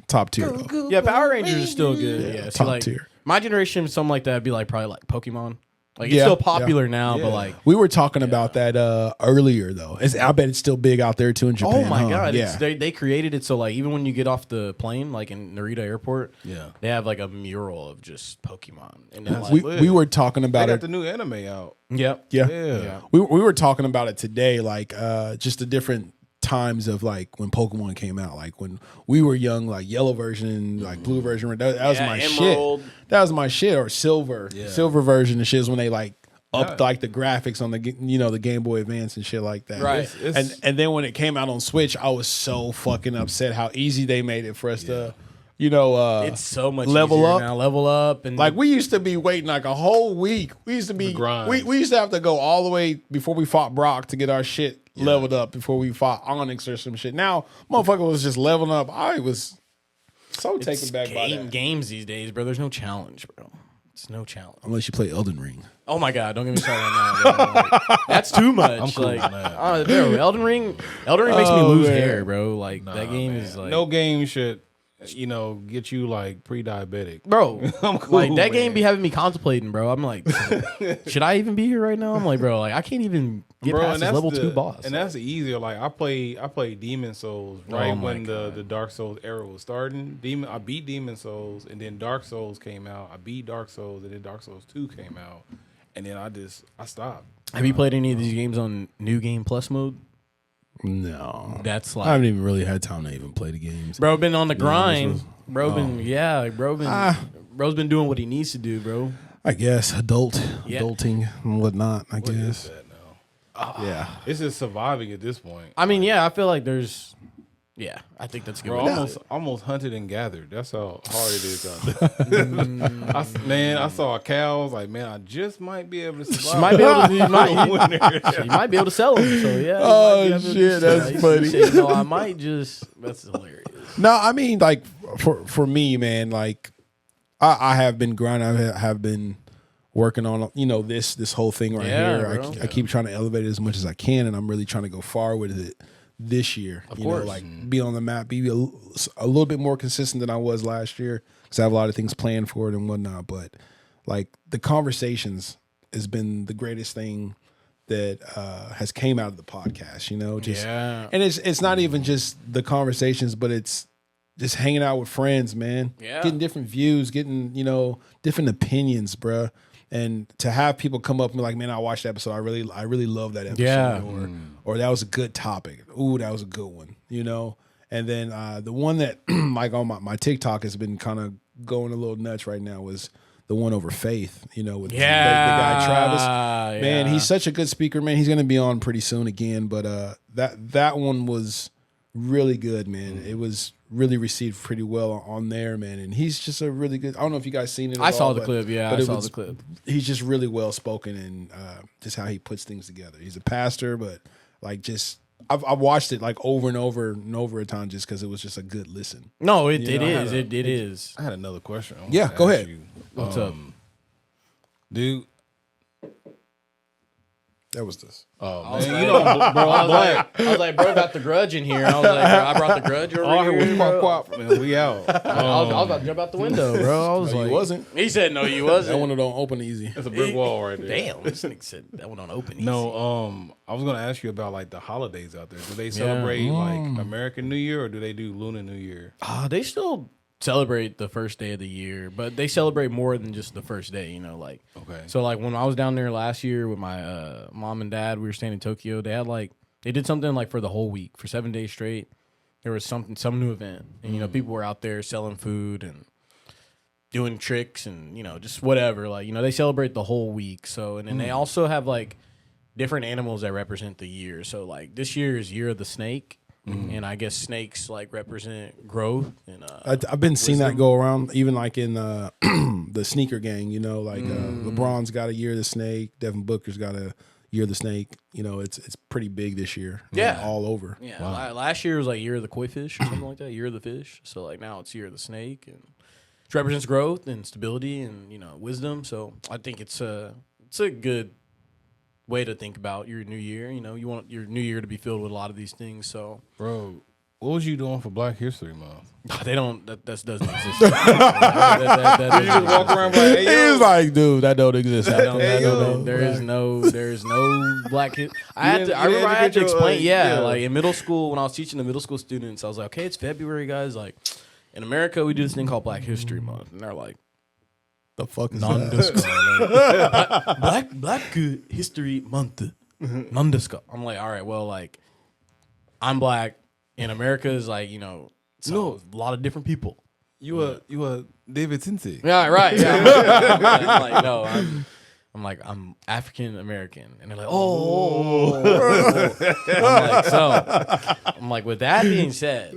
top tier. Though. Yeah, Power Rangers is still good. Yeah, see, top like, tier. My generation, something like that, would be like probably like Pokemon. Like it's Yeah, still popular now, Yeah. but like, We were talking about that earlier though. I bet it's still big out there too in Japan. oh my huh? god, yeah. they created it so like even when you get off the plane, like in Narita Airport, Yeah. they have like a mural of just Pokemon. And then, That's like, we were talking They about got it. the new anime out. yep, Yeah. Yeah. We were talking about it today, like just the different times of like when Pokemon came out, like when we were young, like yellow version, like blue version. That was Yeah, my Emerald. shit. That was my shit. Or silver, Yeah. silver version. The shit is when they like upped Yeah. like the graphics on the the Game Boy Advance and shit like that. Right. And then when it came out on Switch, I was so fucking upset how easy they made it for us to, It's so much level easier up. now. Level up and like we used to be waiting like a whole week. We used to be grind. we used to have to go all the way before we fought Brock to get our shit leveled up before we fought Onyx or some shit. Now, motherfucker was just leveling up. I was so it's taken back by that. games these days, bro. There's no challenge, bro. It's no challenge. Unless you play Elden Ring. Oh my god, don't get me started on that. Bro. Like, that's too much. I'm cool like, with that. bro, Elden Ring makes me Oh, lose man. hair, bro. Like that game is like No game should, get you like pre-diabetic. bro. I'm cool, like that game man. be having me contemplating, bro. I'm like, should I even be here right now? I'm like, bro, like I can't even get past and this that's level 2 boss. And that's easier. Like I played Demon Souls right Oh my when God. the Dark Souls era was starting. I beat Demon Souls, and then Dark Souls came out. I beat Dark Souls, and then Dark Souls 2 came out, and then I stopped. Have you played any of these games on New Game Plus mode? No. That's I like, haven't even really had time to even play the games. bro, been on the this grind. was- Bro's been doing what he needs to do, bro. I guess Yeah. adulting and whatnot, I What is guess. that now? Yeah. It's just surviving at this point. I mean, yeah, I feel like there's, yeah, I think that's a good. Bro, way to do it. almost hunted and gathered. That's how hard it is out there. I saw a cow. I was like, man, I just might be able to survive. You might be able to. Winter. You might be able to sell them. So yeah. Oh, you might be able to shit, sell. that's He funny. said, no, I might just. That's hilarious. No, I mean, like for me, man, like I have been grinding. I have been working on this whole thing right Yeah, here. bro. I keep trying to elevate it as much as I can, and I'm really trying to go far with it this year. Of course. like be on the map, be a little bit more consistent than I was last year because I have a lot of things planned for it and whatnot. But like the conversations has been the greatest thing that has came out of the podcast. Just Yeah. and it's not even just the conversations, but it's just hanging out with friends, man. Yeah. Getting different views, getting, different opinions, bruh. And to have people come up and be like, man, I watched that episode. I really love that episode. Yeah. Or that was a good topic. Ooh, that was a good one, And then the one that like on my TikTok has been kind of going a little nuts right now was the one over Faith, with the guy Travis. Man, yeah. he's such a good speaker, man. He's gonna be on pretty soon again. But that one was really good, man. It was really received pretty well on there, man. And he's just a really good. I don't know if you guys seen it. I at saw all, the but- clip. Yeah, but I it saw was- the clip. He's just really well spoken and just how he puts things together. He's a pastor, but like just I've watched it like over and over and over a time just because it was just a good listen. No, it know, I is. had It is. I had another question. I wanted Yeah, to go ask ahead. you. What's up? Dude. That was this. Oh, man. Bro, I'm black. I was like, bro, got the grudge in here. And I was like, bro, I brought the grudge over All I here. heard was bro. quack, quack. Man, we out. I was about to jump out the window, bro. I was No, like, you wasn't. He said, no, you That wasn't. one don't open easy. It's a brick wall right there. Damn, this nigga said that one on open. Easy. No, I was gonna ask you about like the holidays out there. Do they celebrate like American New Year or do they do Lunar New Year? They still celebrate the first day of the year, but they celebrate more than just the first day. Like Okay. So like when I was down there last year with my mom and dad, we were staying in Tokyo. They did something like for the whole week for 7 days straight. There was some new event, and people were out there selling food and doing tricks and just whatever. Like they celebrate the whole week. So and then they also have like different animals that represent the year. So like this year is Year of the Snake. And I guess snakes like represent growth and I've been seeing that go around, even like in the sneaker gang. Like LeBron's got a Year of the Snake, Devin Booker's got a Year of the Snake. You know, it's pretty big this year. Yeah. All over. Yeah, last year was like Year of the Koi Fish or something like that. Year of the Fish. So like now it's Year of the Snake, and it represents growth and stability and wisdom. So I think it's a good way to think about your new year. You know, you want your new year to be filled with a lot of these things. So, Bro, what was you doing for Black History Month? they don't. That doesn't exist. You just walk around like, hey, He's like, dude, that don't exist. I don't, Hey, yo. There is no black kid. I didn't remember I had to educate your, explain. Yeah, yeah. like in middle school when I was teaching the middle school students, I was like, okay, it's February, guys. Like in America, we do this thing called Black History Month, and they're like, the fuck is Black History Month, Nandeska. I'm like, all right, well, like I'm black, and America is like so a lot of different people. you a David Cincy. Yeah, right. Yeah, I'm like, no, I'm African American, and they're like, I'm like, with that being said,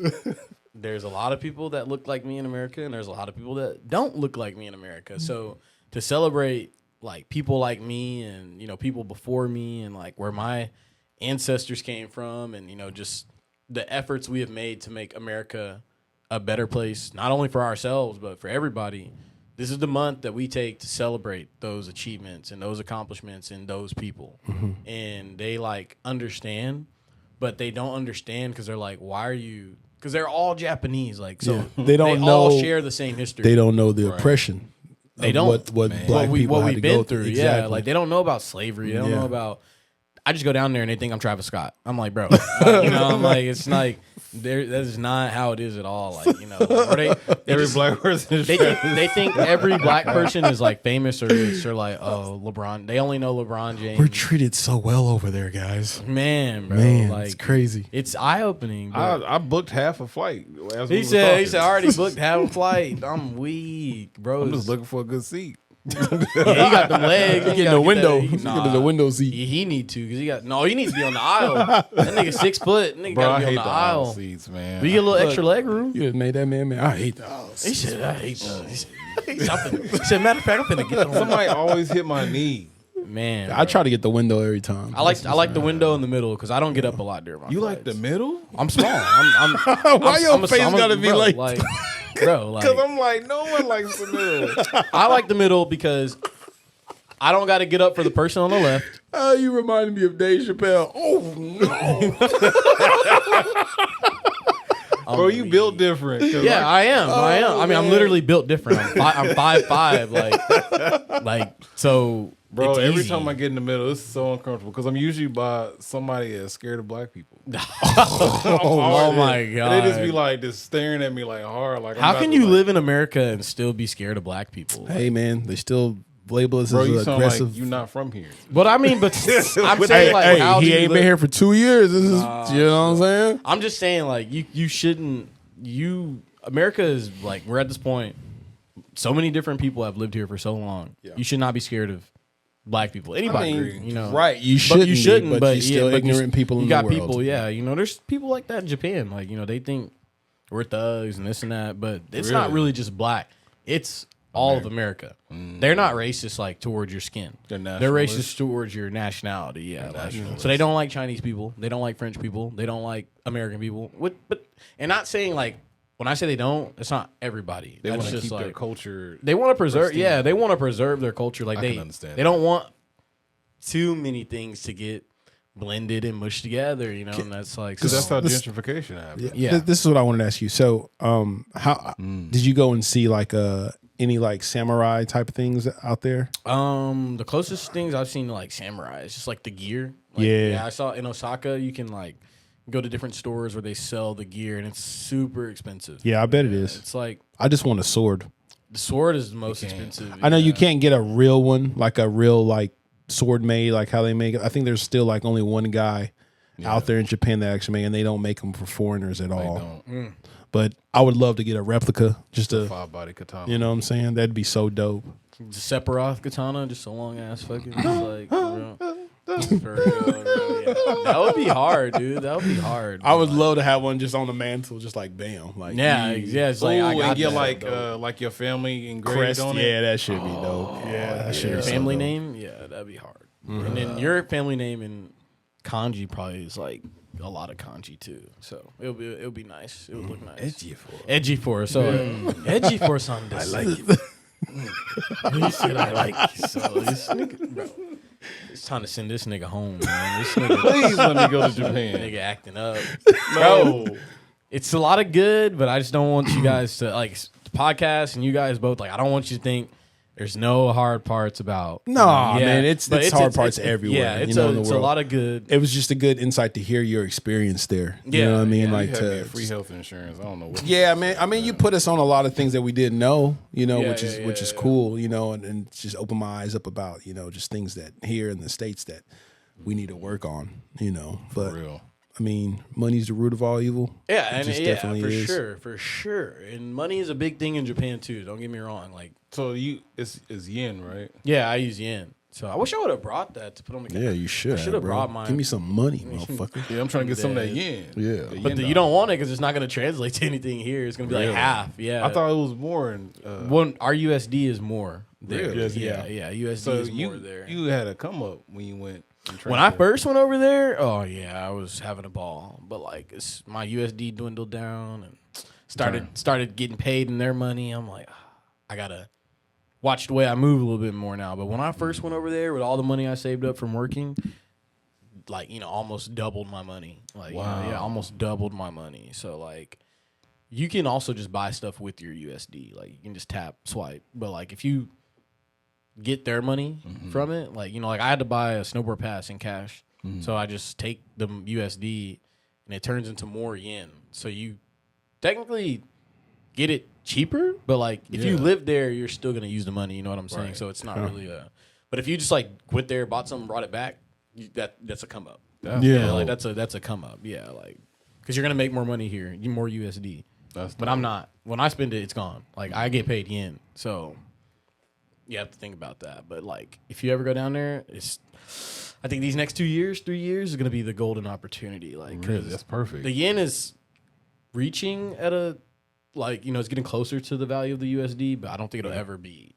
there's a lot of people that look like me in America, and there's a lot of people that don't look like me in America. So to celebrate like people like me and people before me, and like where my ancestors came from, and just the efforts we have made to make America a better place, not only for ourselves but for everybody. This is the month that we take to celebrate those achievements and those accomplishments and those people. And they like understand, but they don't understand because they're like, why are you? Because they're all Japanese, like so. Yeah. They don't know. All share the same history. They don't know the oppression. They of don't. what black people what had we've to been go through. Exactly. Yeah, like they don't know about slavery. They don't Yeah. know about. I just go down there and they think I'm Travis Scott. I'm like, bro, I'm like, it's like that is not how it is at all. Like, or they Every just- black person is they think every black person is like famous or rich. They're like, oh, LeBron. They only know LeBron James. We're treated so well over there, guys. Man, bro, Man, like it's crazy. it's eye opening. I booked half a flight. As we He was said talking. I already booked half a flight. I'm weak, bro. I'm just looking for a good seat. Yeah, he got them legs. Get in the window. Get in the window seat. He need to because he needs to be on the aisle. That nigga 6 foot. Nigga Bro, gotta I be on hate the the aisle aisle. seats, man. We get a little extra leg room. You just made that man. I hate that. He said, I hate those. He said, matter of fact, I'm finna get them. Somebody always hit my knee. Man, I try to get the window every time. I like the window in the middle because I don't get up a lot during my You flights. like the middle? I'm small. I'm Why your face gotta be bro, like bro, Because like I'm like, no one likes the middle. I like the middle because I don't got to get up for the person on the left. Oh, you reminded me of Dave Chappelle. Oh no! Bro, you built different. 'Cause Yeah, I am. I mean, I'm man. literally built different. I'm 5'5". Like so. Bro, it's every easy. time I get in the middle, it's so uncomfortable because I'm usually by somebody that's scared of black people. Oh my god! And they just be like, just staring at me like hard. Like, I'm How about can to, you like, live in America and still be scared of black people? Hey man, they still label us Bro, as you sound aggressive. like you're not from here. But I mean, but I'm saying like, how do he you ain't live- been here for 2 years. This is, you know what I'm saying? I'm just saying like you shouldn't. America is like we're at this point. So many different people have lived here for so long. Yeah. You should not be scared of black people. Anybody, right? You But you shouldn't. But you're still yeah, but ignorant people you in got the world. people. Yeah, there's people like that in Japan. Like they think we're thugs and this and that, but it's not really just black. It's all of America. They're not racist like towards your skin. They're They're nationalists. racist towards your nationality. Yeah, like, so they don't like Chinese people. They don't like French people. They don't like American people. And not saying like when I say they don't, it's not everybody. They That's want to just keep like their culture. they want to preserve. pristine. Yeah, they want to preserve their culture. Like I they can understand they don't want too many things to get blended and mushed together. And that's like Because that's so- how gentrification happens. Yeah. This is what I wanted to ask you. So, how did you go and see like any like samurai type of things out there? The closest things I've seen to like samurai is just like the gear. Like, Yeah. I saw in Osaka you can like go to different stores where they sell the gear and it's super expensive. Yeah, I bet it is. It's like I just want a sword. the sword is the most expensive. I know you yeah. can't get a real one, like a real like sword made, like how they make it. I think there's still like only one guy out there in Japan that actually make, and they don't make them for foreigners at They all. don't. But I would love to get a replica, just to, 5-body katana. you know what I'm saying? That'd be so dope. Just Sephiroth katana, just a long ass fucking just like bro. For real, bro, yeah. That would be hard, dude. That would be hard. I would love to have one just on the mantle, just like bam, like Yeah, it's like I Ooh, got and get that. like your family engraved crest. on it. Yeah, that should be dope. Yeah, that should be so family dope. name. Yeah, that'd be hard. And then your family name in kanji probably is like a lot of kanji too. So it'll be nice. It would look nice. Edgy for. So edgy for Sunday. I like it. He said I like it. So this nigga, bro. It's time to send this nigga home, man. This nigga, Please let me go to Japan. nigga acting up. Bro, it's a lot of good, but I just don't want you guys to like the podcast and you guys both like. I don't want you to think there's no hard parts about. No, yeah, man, it's but hard parts everywhere. Yeah, it's, you know, in the it's world. a lot of good. It was just a good insight to hear your experience there. You Yeah, know what I mean? yeah, like You had to me free health insurance. I don't know what. yeah, man. I mean, you put us on a lot of things that we didn't know, you know, Yeah, which is cool, you know, and just open my eyes up about, you know, just things that here in the States that we need to work on, you know. But real. I mean, money's the root of all evil. Yeah, and just yeah, definitely for sure. And money is a big thing in Japan too. Don't get me wrong. Like, So it's yen, right? yeah, I use yen. So I wish I would have brought that to put on the. Yeah, you should. I should have bro. brought mine. Give me some money, motherfucker. Yeah, I'm trying to get some of that yen. Yeah. The But yen you don't want it because it's not going to translate to anything here. It's going to be like Really? half. Yeah, I thought it was more in. one our USD is more there. Really? Yeah, USD So is you more there. you had a come up when you went. and When I transferred. first went over there, oh yeah, I was having a ball. But like, my USD dwindled down and started getting paid in their money. I'm like, I gotta watch the way I move a little bit more now. But when I first went over there with all the money I saved up from working, like almost doubled my money. Like yeah, almost doubled my money. So like, you can also just buy stuff with your USD. Like you can just tap swipe. But like if you get their money from it, like like I had to buy a snowboard pass in cash, so I just take the USD and it turns into more yen. So you technically get it cheaper, but like if you live there, you're still gonna use the money. You know what I'm saying? Right. So it's not really a. But if you just like went there, bought something, brought it back, that's a come up. Yeah. Like that's a come up. Yeah, like because you're gonna make more money here, more USD. But I'm not. When I spend it, it's gone. Like I get paid yen, so you have to think about that. But like if you ever go down there, I think these next 3 years is gonna be the golden opportunity. Like 'cause Really, that's perfect. the yen is reaching at a it's getting closer to the value of the USD, but I don't think it'll ever be.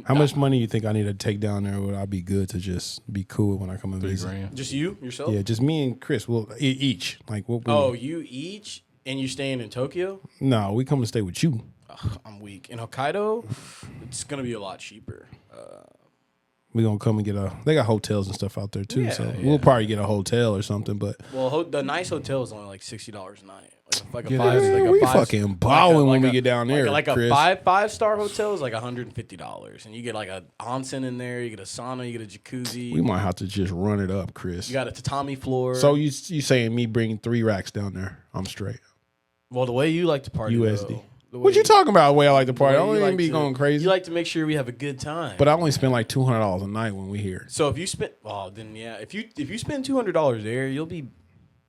How much money you think I need to take down there? Would I be good to just be cool when I come and visit? $3,000. Just you yourself? Yeah, just me and Chris. Well, each. Like what? Oh, you each, and you're staying in Tokyo? No, we come to stay with you. Ugh, I'm weak. In Hokkaido, it's gonna be a lot cheaper. We gonna come and get they got hotels and stuff out there too. Yeah, so yeah. we'll probably get a hotel or something. But Well, the nice hotel is only like $60 a night. Like a yeah, five, like a we five- fucking balling when we get down there. Like a Chris. five-star hotel is like $150, and you get like a onsen in there, you get a sauna, you get a jacuzzi, We might have to just run it up, Chris. you got a tatami floor. So you saying me bringing 3 racks down there? I'm straight. well, the way you like to party, USD. though, the way What you talking about? The way I like to party? I the way don't you even like be to- going crazy. You like to make sure we have a good time. But I only spend like $200 a night when we here. So if you spend, then yeah, if you spend $200 there, you'll be,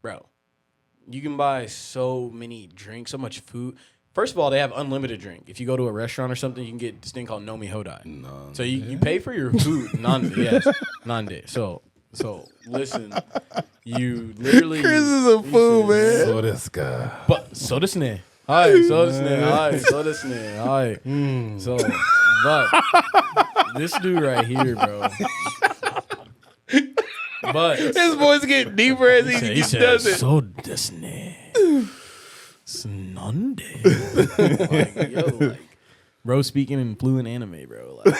bro. You can buy so many drinks, so much food. First of all, they have unlimited drink. If you go to a restaurant or something, you can get this thing called Nomi Hodai. So you pay for your food, nande, yes, nande. So listen, you literally. Chris is a fool, man. So this guy. But so this ne. Hi, so this ne. Hi, so this ne. Hi. So, but this dude right here, bro. But His voice getting deeper as he said, so this ne. Snande. Like, yo, like, bro speaking in fluent anime, bro. Like,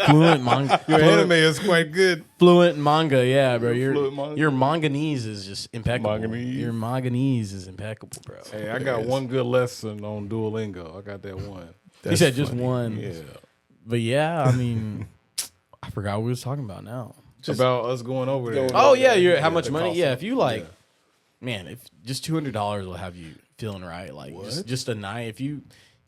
fluent manga. Your anime is quite good. Fluent manga, yeah, bro. Fluent manga? Your manganese is just impeccable. Manganese? Your manganese is impeccable, bro. Hey, I got one good lesson on Duolingo. I got that one. He said just one. Yeah. But yeah, I mean, I forgot what we was talking about now. About us going over there. Oh yeah, how much the money? cost Yeah, of- if you like, yeah. man, if just $200 will have you feeling right. Like just a night.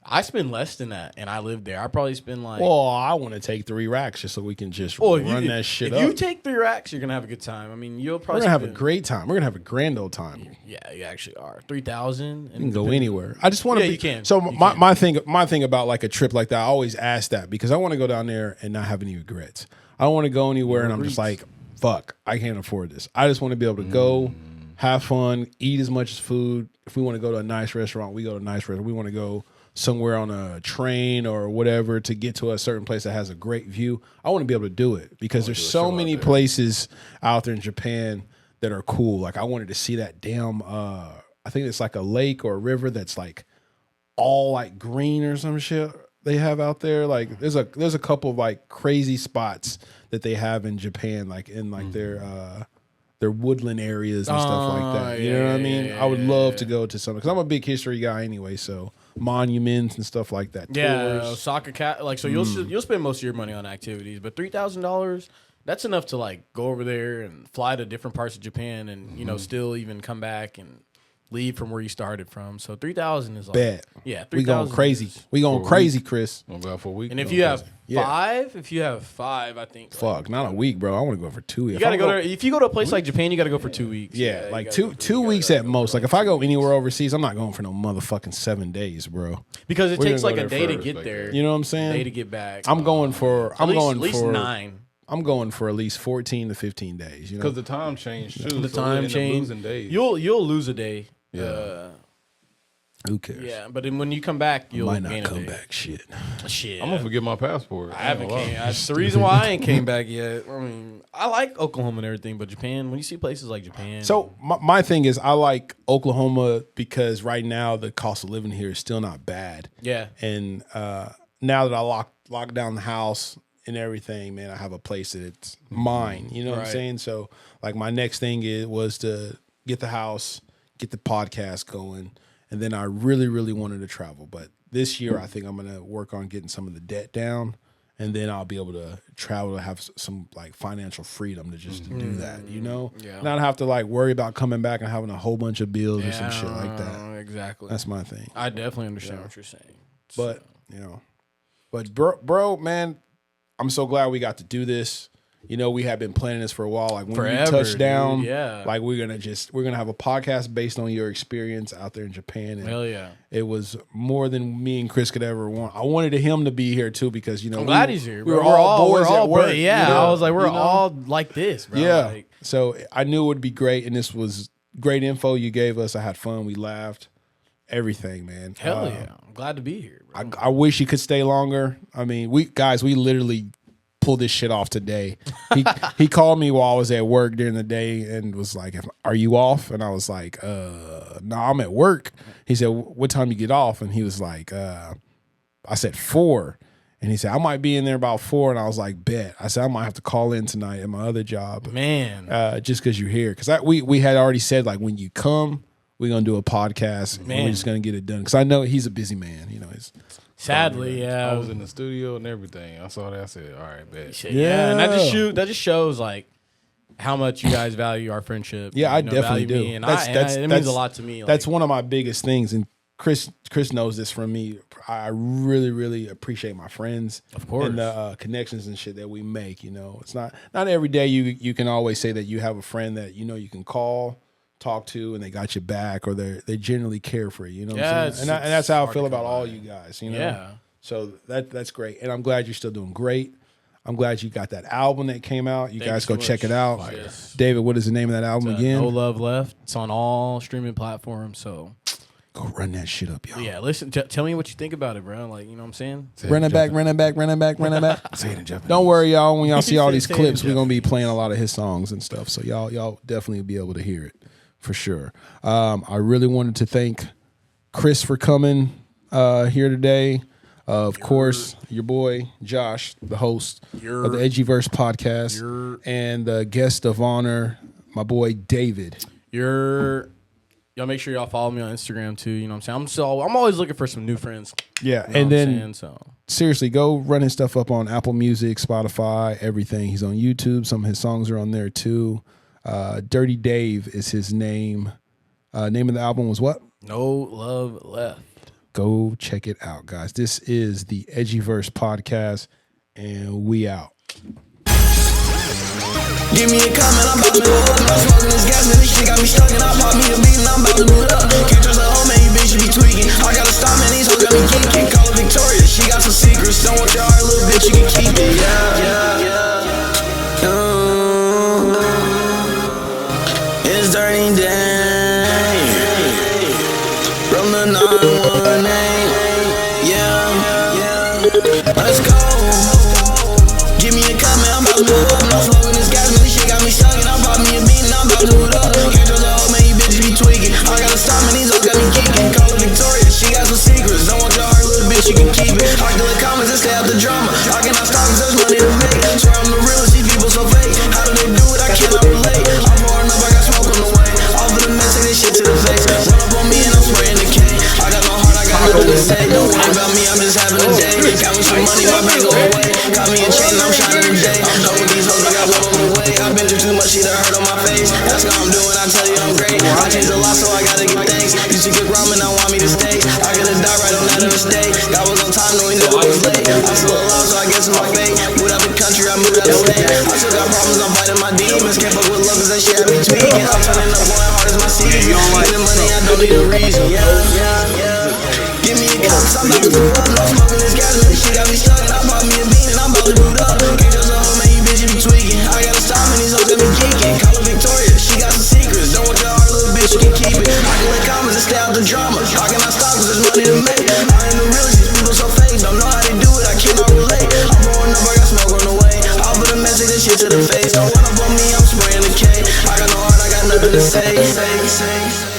I spend less than that, and I live there. I probably spend like. Well, I want to take 3 racks just so we can just Well, if run you, that shit if up. you take 3 racks, you're gonna have a good time. I mean, you'll We're probably gonna have a spend- great time. We're gonna have a grand old time. Yeah, you actually are 3,000. You can go anywhere. I just want to. Yeah, you can. So You my can. my thing about like a trip like that, I always ask that because I want to go down there and not have any regrets. I don't want to go anywhere and I'm just like, fuck, I can't afford this. I just want to be able to go, have fun, eat as much as food. If we want to go to a nice restaurant, we go to a nice restaurant. We want to go somewhere on a train or whatever to get to a certain place that has a great view, I want to be able to do it because there's so many places out there in Japan that are cool. Like I wanted to see that damn I think it's like a lake or a river that's like all like green or some shit they have out there. Like there's a couple of like crazy spots that they have in Japan, like in like their woodland areas and stuff like that. You know what I mean? I would love to go to some because I'm a big history guy anyway. So monuments and stuff like that. Yeah, Tours. soccer cat. Like so, you'll spend most of your money on activities, but $3,000. That's enough to like go over there and fly to different parts of Japan, and you know still even come back and leave from where you started from. So 3,000 is like Bet. Yeah, 3,000 we going crazy. We going crazy, Chris. We'll go for a week. And if you have five, I think. Fuck, not a week, bro. I want to go for 2 weeks. You gotta go there. If you go to a place like Japan, you gotta go for 2 weeks. Yeah, like two weeks at most. Like if I go anywhere overseas, I'm not going for no motherfucking 7 days, bro. Because it We're takes gonna like go a there day to first, get like there. You know what I'm A saying? day to get back. I'm going for. at least 9. I'm going for at least 14 to 15 days. You know, because the time changed too. The so we'll time end up change. losing days. You'll lose a day. Yeah. who cares? Yeah, but then when you come back, you'll Might not gain a come day. back. Shit. Shit. I'm gonna forget my passport. I haven't ain't gonna came. lie. That's the reason why I ain't came back yet. I mean, I like Oklahoma and everything, but Japan. When you see places like Japan, So my thing is, I like Oklahoma because right now the cost of living here is still not bad. yeah, And now that I locked down the house and everything, man, I have a place that it's mine. You know what I'm Right. saying? So like my next thing was to get the house, get the podcast going, and then I really, really wanted to travel. But this year, I think I'm gonna work on getting some of the debt down, and then I'll be able to travel to have some like financial freedom to just do that. You know, Yeah. not have to like worry about coming back and having a whole bunch of bills or some shit like that. Exactly. That's my thing. I definitely understand what you're saying. But you know, but bro, man, I'm so glad we got to do this. You know, we have been planning this for a while. Like when Forever, we touch down, dude. Yeah. like we're gonna have a podcast based on your experience out there in Japan. And Hell yeah. it was more than me and Chris could ever want. I wanted him to be here too because you know I'm glad he's here. We Bro. were all boys at work. bro. Yeah, you know? I was like, we're You know? all like this, bro. Yeah. Like, So I knew it would be great, and this was great info you gave us. I had fun. We laughed. Everything, man. hell yeah. I'm glad to be here, bro. I wish he could stay longer. I mean, we literally pulled this shit off today. He called me while I was at work during the day and was like, "Are you off?" And I was like, "No, I'm at work." He said, "What time you get off?" And he was like, "I said 4." And he said, "I might be in there about 4." And I was like, "Bet." I said, "I might have to call in tonight at my other job, Man. just because you're here." Because we had already said like when you come, we're gonna do a podcast. And we're just gonna get it done because I know he's a busy man. You know, he's. Sadly, yeah. I was in the studio and everything. I saw that. I said, "All right, bet." Yeah, and that just shows like how much you guys value our friendship. Yeah, I you know, definitely value do. me, and it means a lot to me. Like, That's one of my biggest things, and Chris knows this from me. I really, really appreciate my friends, Of course. and the connections and shit that we make. You know, it's not every day you can always say that you have a friend that you know you can call, talk to, and they got your back, or they generally care for you. You know, what I'm saying? And that's how I feel about all you guys. You know, Yeah. So that's great, and I'm glad you're still doing great. I'm glad you got that album that came out. You guys you go so check much. it out. Yes. David, what is the name of that album again? No Love Left. It's on all streaming platforms. So Go run that shit up, y'all. yeah, listen. Tell me what you think about it, bro. Like, you know what I'm saying? Run it back, run it back, run it back, run it back. Say it in Japanese. Don't worry, y'all. When y'all see all these Say it in clips, we're gonna be playing a lot of his songs and stuff. So y'all definitely be able to hear it for sure. I really wanted to thank Chris for coming here today. Of course, your boy Josh, the host of the Edgyverse podcast, and the guest of honor, my boy David. Y'all make sure y'all follow me on Instagram too. You know what I'm saying? I'm always looking for some new friends. Yeah, You know and what I'm then saying? So seriously, go run his stuff up on Apple Music, Spotify, everything. He's on YouTube. Some of his songs are on there too. Dirty Dave is his name. Name of the album was what? No Love Left. Go check it out, guys. This is the Edgyverse podcast, and we out. Give me a comment, I'm about to blow up. I'm smoking this gas, man, this shit got me stuck, and I pop me a beat, and I'm about to boot up. Can't trust a hoe, man, you bitch, you be tweaking. I gotta stop, man, these hoes got me geeking. Call her Victoria, she got some secrets. Don't want your heart, little bitch, you can keep it. It's Dirty Dave from the 918. go. Give me a cup, man, I'm about to blow up. No smoking this gas, man, this shit got me stuck. And I'm pop me a bean and I'm about to do it up. Can't trust a hoe, man, you bitches be tweaking. I gotta stop, man, these hoes got me geeking. Call her Victoria, she got some secrets. Don't want your heart, little bitch, you can keep it. I kill the comments and stay out the drama. I cannot stop cause there's money to make. Swear I'm the realest, these people so fake. How do they do it? I cannot relate. I'm pouring up, I got smoke on the way. All for the mess, take this shit to the face. Run up on me and I'm spraying the K. I got no heart, I got nothing to say. Don't worry about me, I'm just having a day. Got me some money, my bank go away. Got me a chain, I'm shining today. I'm done with these hoes, I got one on the way. I've been through too much, shit that hurt on my face. That's how I'm doing, I tell you I'm great. I changed a lot, so I gotta get thanks. Used to cook ramen, now want me to stay. I gotta die right on that mistake. God was on time, no, he never was late. I'm still alive, so I guess it's my fate. Moved out the country, I moved out the state. I still got problems, I'm fighting my demons. Can't fuck with love, cause that shit had me tweaking. I'm turning up, going hard as my season. Getting money, I don't need a reason. Give me a cup, cause I'm about to blow up. No smoking this gas, man, this shit got me stuck. And I pop me a bean and I'm about to boot up. Can't trust a hoe, man, you bitches be tweaking. I gotta stop, man, these hoes got me geeking. Call her Victoria, she got some secrets. Don't want your heart, little bitch, you can keep it. I can let comments and stay out the drama. I cannot stop cause there's money to make. I ain't the realest, these people so fake. Don't know how they do it, I cannot relate. I'm pouring up, I got smoke on the way. I'll put a message, this shit to the face. Don't run up on me, I'm spraying the K. I got no heart, I got nothing to say.